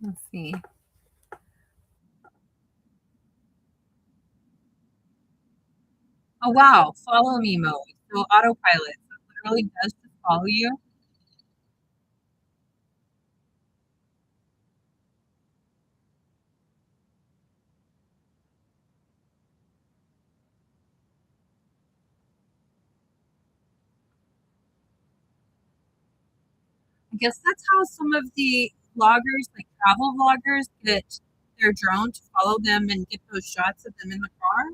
Let's see. Oh, wow. Follow me mode. So autopilot. So it literally does just follow you. I guess that's how some of the vloggers, like travel vloggers, get their drone to follow them and get those shots of them in the car.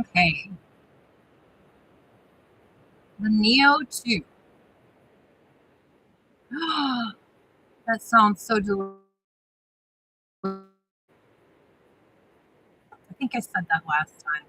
Okay. The Neo 2. That sounds so delicious. I think I said that last time.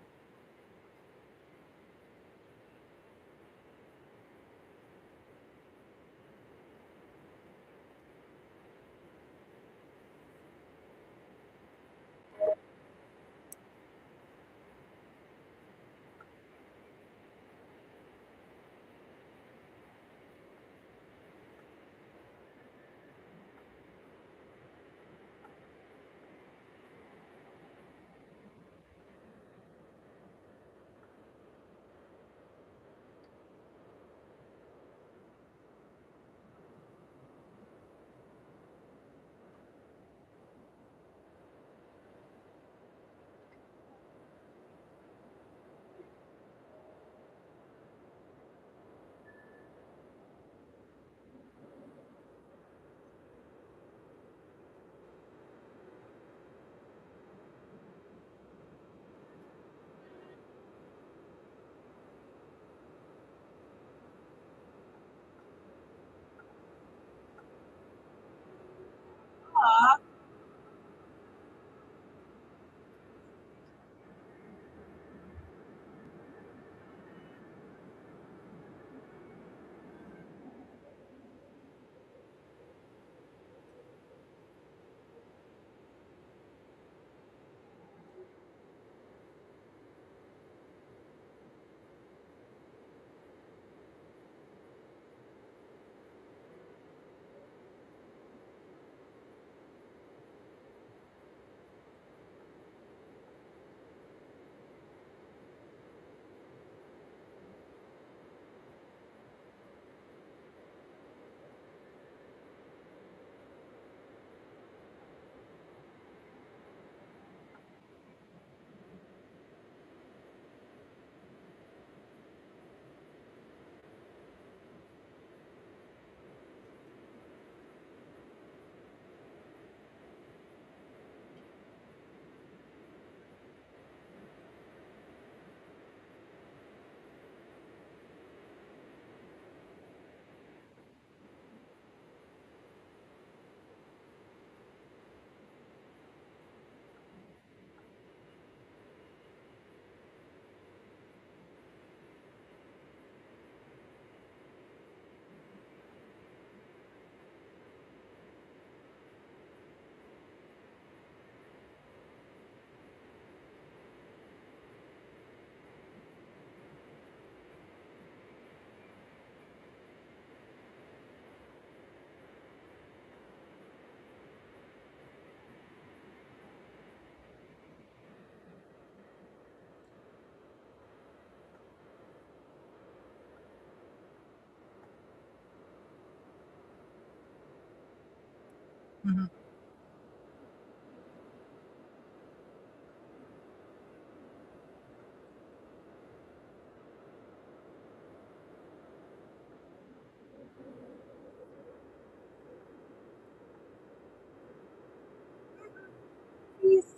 Mhm. Yes.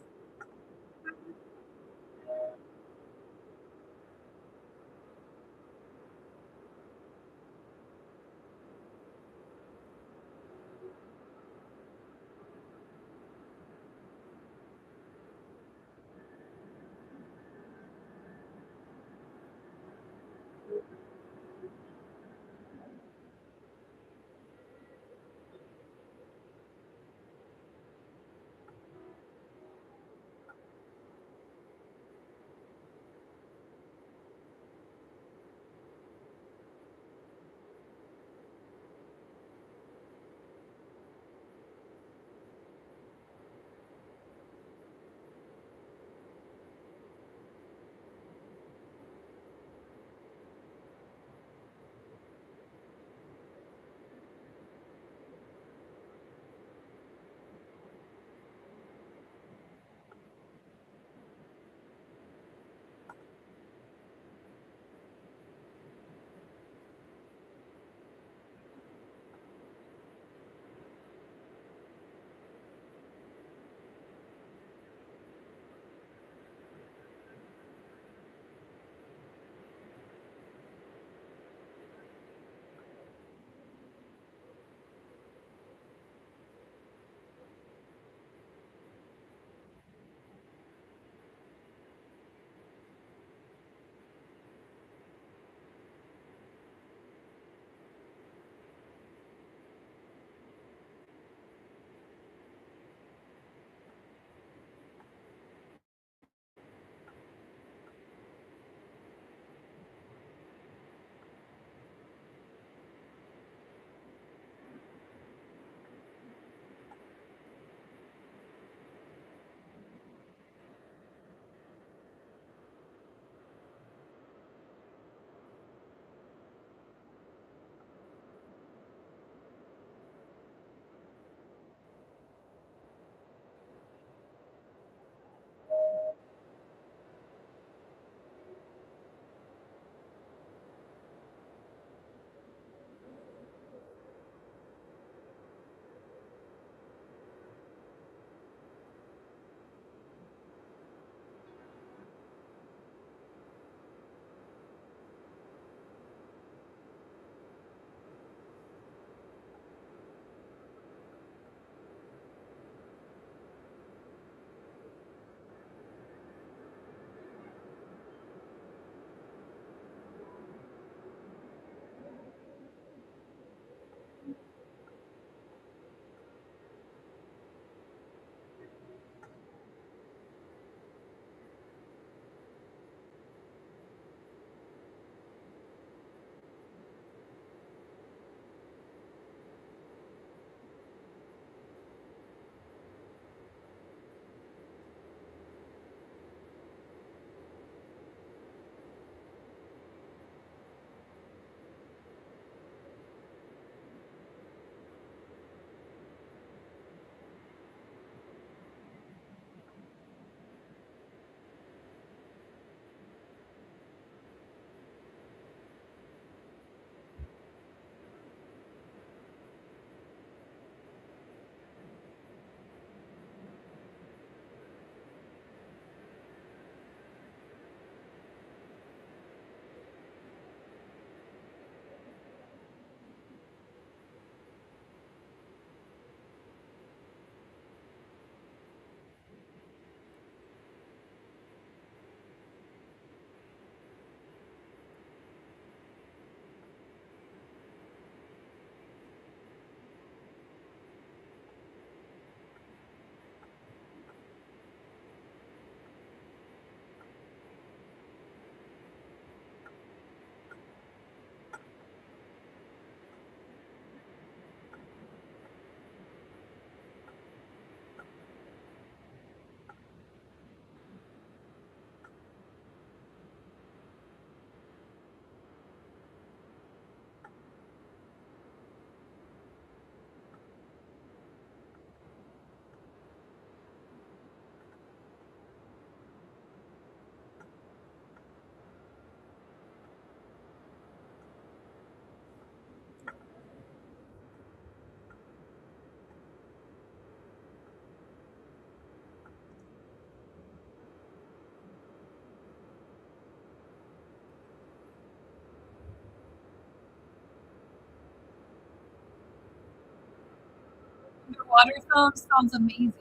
Water sounds amazing.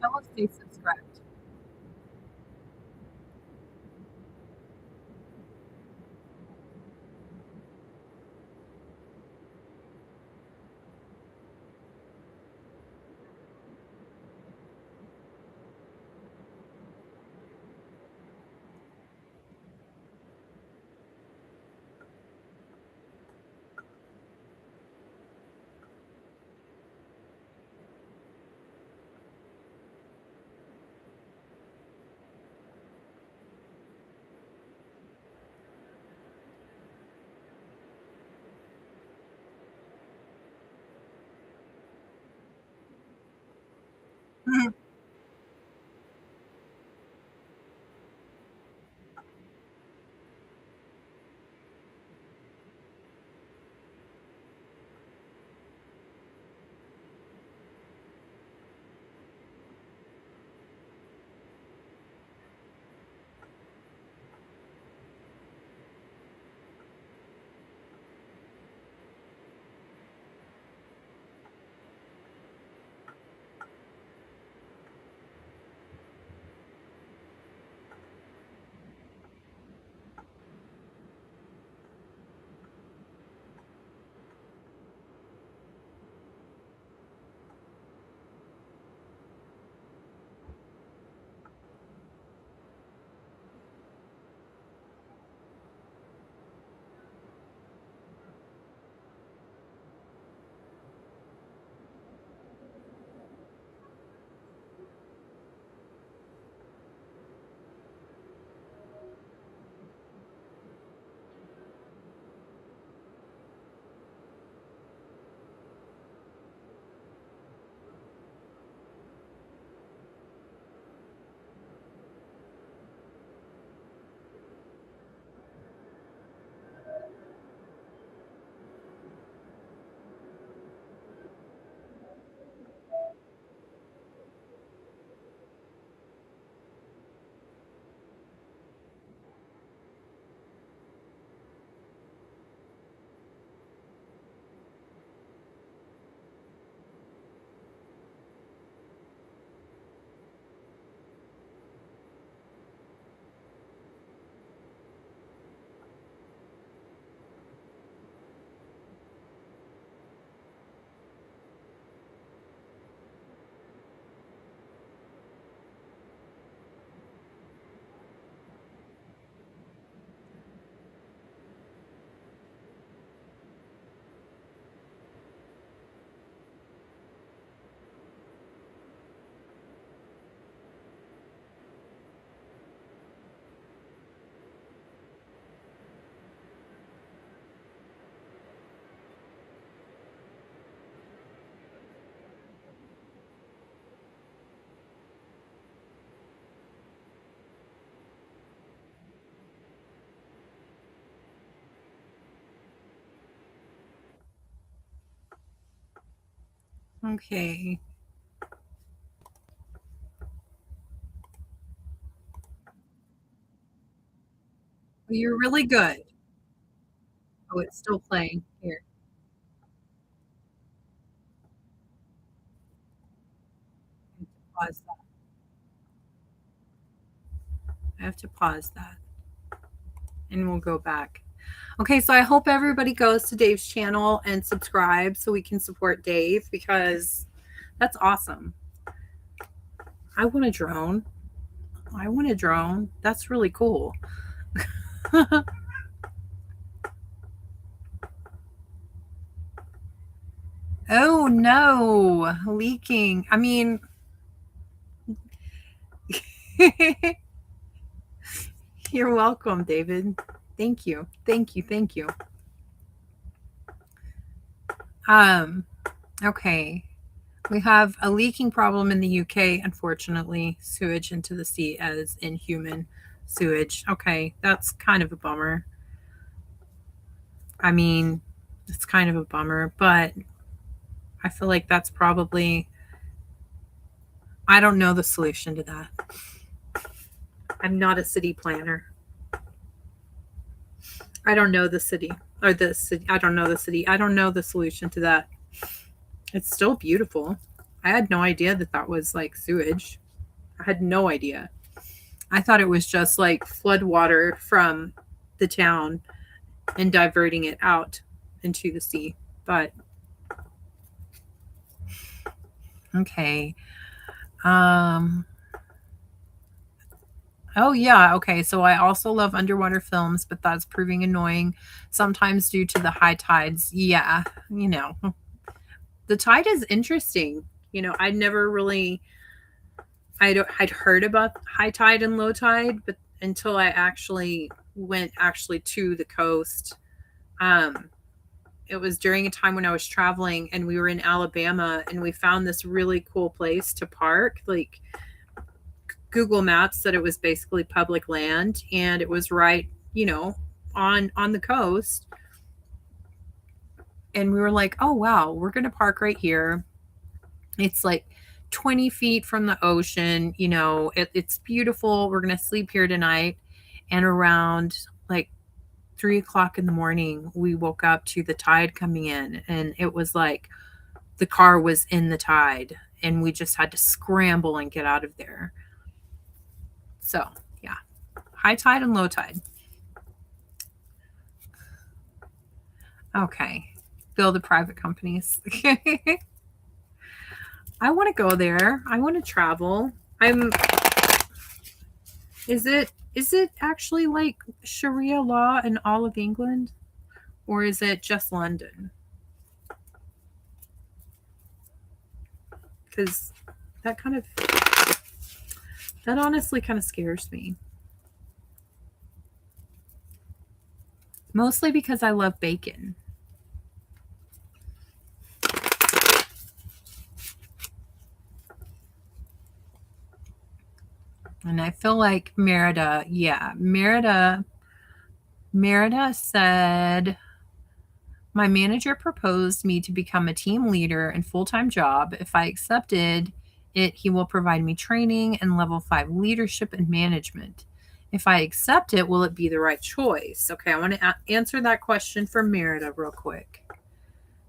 I will stay subscribed. Okay. Well, you're really good. Oh, it's still playing. Here, pause that. I have to pause that and we'll go back. Okay, so I hope everybody goes to Dave's channel and subscribe so we can support Dave because that's awesome. I want a drone. I want a drone. That's really cool. Oh no, leaking. I mean, you're welcome, David. Thank you. Thank you. Thank you. Um, okay. We have a leaking problem in the UK, unfortunately. Sewage into the sea as in human sewage. Okay, that's kind of a bummer. I mean, it's kind of a bummer, but I feel like that's probably, I don't know the solution to that. I'm not a city planner. I don't know the city or the city. I don't know the city. I don't know the solution to that. It's still beautiful. I had no idea that that was like sewage. I had no idea. I thought it was just like flood water from the town and diverting it out into the sea. But okay. Um Oh yeah, okay. So I also love underwater films, but that's proving annoying sometimes due to the high tides. Yeah, you know. The tide is interesting. I'd never really I'd heard about high tide and low tide, but until I actually went to the coast. Um it was during a time when I was traveling and we were in Alabama and we found this really cool place to park. Like Google Maps said it was basically public land and it was right, on the coast. And we were like, "Oh wow, we're going to park right here." It's like 20 feet from the ocean, it's beautiful. We're going to sleep here tonight. And around like 3 o'clock in the morning, we woke up to the tide coming in, and it was like the car was in the tide, and we just had to scramble and get out of there. So, yeah, high tide and low tide. Okay, build the private companies. I want to go there. I want to travel. Is it actually like Sharia law in all of England, or is it just London? Because that kind of that honestly kind of scares me. Mostly because I love bacon. And I feel like Merida said, my manager proposed me to become a team leader and full-time job. If I accepted it, he will provide me training and level 5 leadership and management. If I accept it, will it be the right choice? Okay, I want to answer that question for Merida real quick.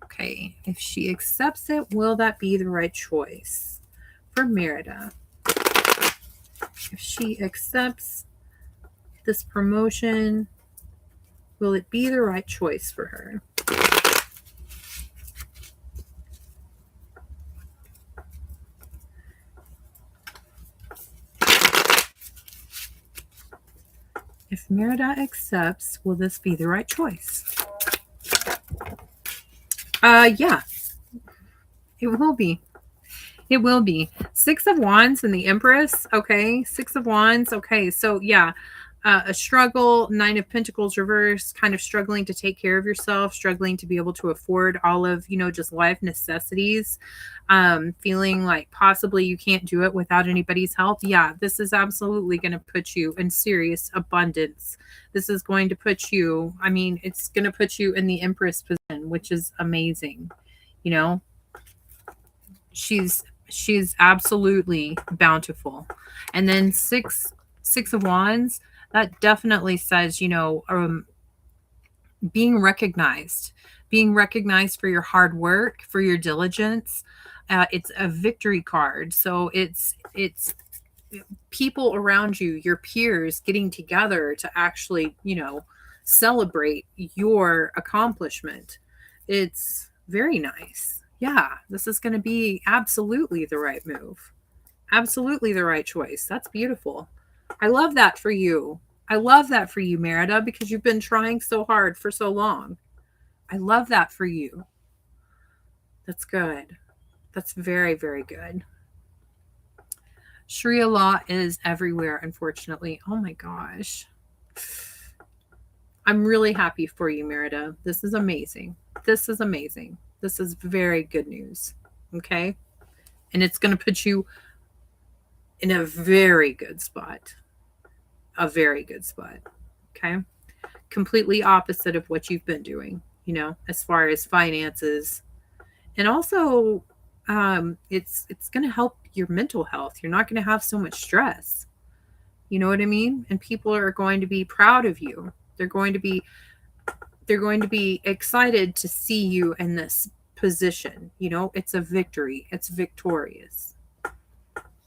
Okay, if she accepts it, will that be the right choice for Merida? If she accepts this promotion, will it be the right choice for her? If Merida accepts, will this be the right choice? Yeah, it will be. It will be. 6 of Wands and the Empress. Okay, 6 of Wands. Okay, so yeah, a struggle. 9 of Pentacles reverse, kind of struggling to take care of yourself, struggling to be able to afford all of, just life necessities. Feeling like possibly you can't do it without anybody's help. Yeah, this is absolutely going to put you in serious abundance. This is going to put you, it's going to put you in the Empress position, which is amazing. She's absolutely bountiful. And then six of Wands, that definitely says, being recognized for your hard work, for your diligence. It's a victory card. So it's people around you, your peers, getting together to actually, celebrate your accomplishment. It's very nice. Yeah, this is going to be absolutely the right move. Absolutely the right choice. That's beautiful. I love that for you. I love that for you, Merida, because you've been trying so hard for so long. I love that for you. That's good. That's very, very good. Sharia law is everywhere, unfortunately. Oh my gosh. I'm really happy for you, Merida. This is amazing. This is amazing. This is very good news. Okay. And it's going to put you in a very good spot. A very good spot. Okay. Completely opposite of what you've been doing, as far as finances. And also, it's going to help your mental health. You're not going to have so much stress. You know what I mean? And people are going to be proud of you. They're going to be excited to see you in this position. It's a victory. It's victorious.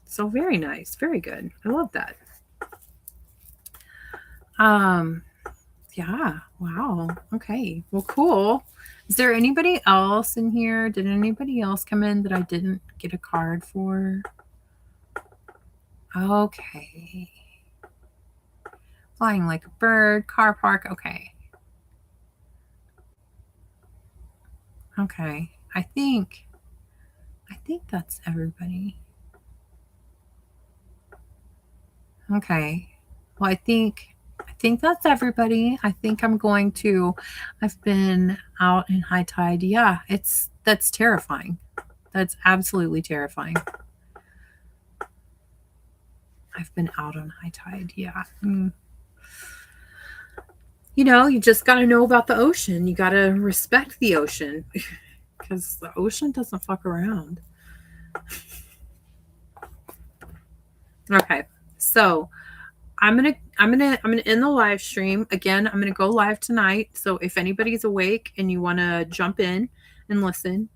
So very nice. Very good. I love that. Yeah. Wow. Okay. Well, cool. Is there anybody else in here? Did anybody else come in that I didn't get a card for? Okay. Flying like a bird, car park. Okay. Okay. I think that's everybody. Okay. Well, I think that's everybody. I think I've been out in high tide. Yeah, that's terrifying. That's absolutely terrifying. I've been out on high tide. Yeah. You just got to know about the ocean. You got to respect the ocean because the ocean doesn't fuck around. Okay. So, I'm gonna end the live stream. Again, I'm gonna go live tonight. So if anybody's awake and you want to jump in and listen,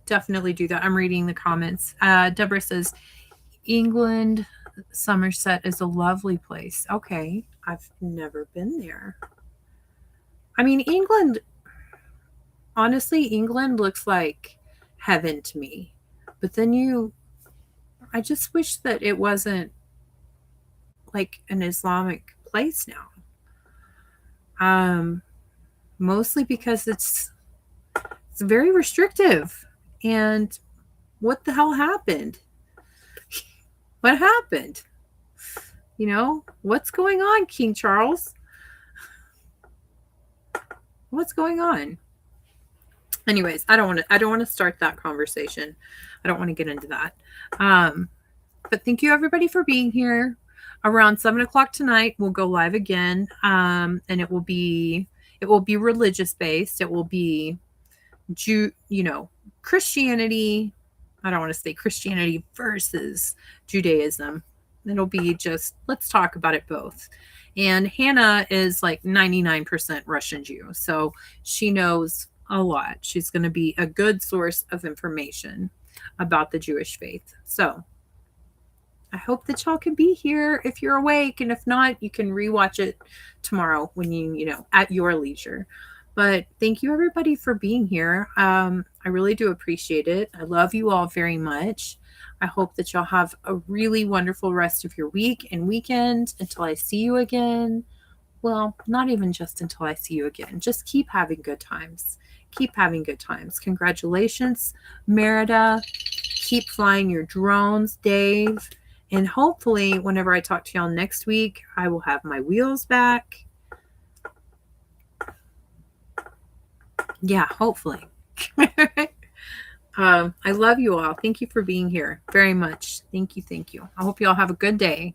definitely do that. I'm reading the comments. Deborah says, England, Somerset is a lovely place. Okay, I've never been there. I mean, England looks like heaven to me. But then I just wish that it wasn't like an Islamic place now. Mostly because it's very restrictive. And what the hell happened? What happened? What's going on, King Charles? What's going on? Anyways, I don't want to start that conversation. I don't want to get into that. But thank you everybody for being here. Around 7:00 tonight, we'll go live again. And it will be religious based. It will be Christianity. I don't want to say Christianity versus Judaism. It'll be just, let's talk about it both. And Hannah is like 99% Russian Jew. So she knows a lot. She's going to be a good source of information about the Jewish faith. So I hope that y'all can be here if you're awake. And if not, you can rewatch it tomorrow when at your leisure. But thank you everybody for being here. I really do appreciate it. I love you all very much. I hope that y'all have a really wonderful rest of your week and weekend until I see you again. Well, not even just until I see you again. Just keep having good times. Keep having good times. Congratulations, Merida. Keep flying your drones, Dave. And hopefully, whenever I talk to y'all next week, I will have my wheels back. Yeah, hopefully. I love you all. Thank you for being here very much. Thank you. I hope you all have a good day.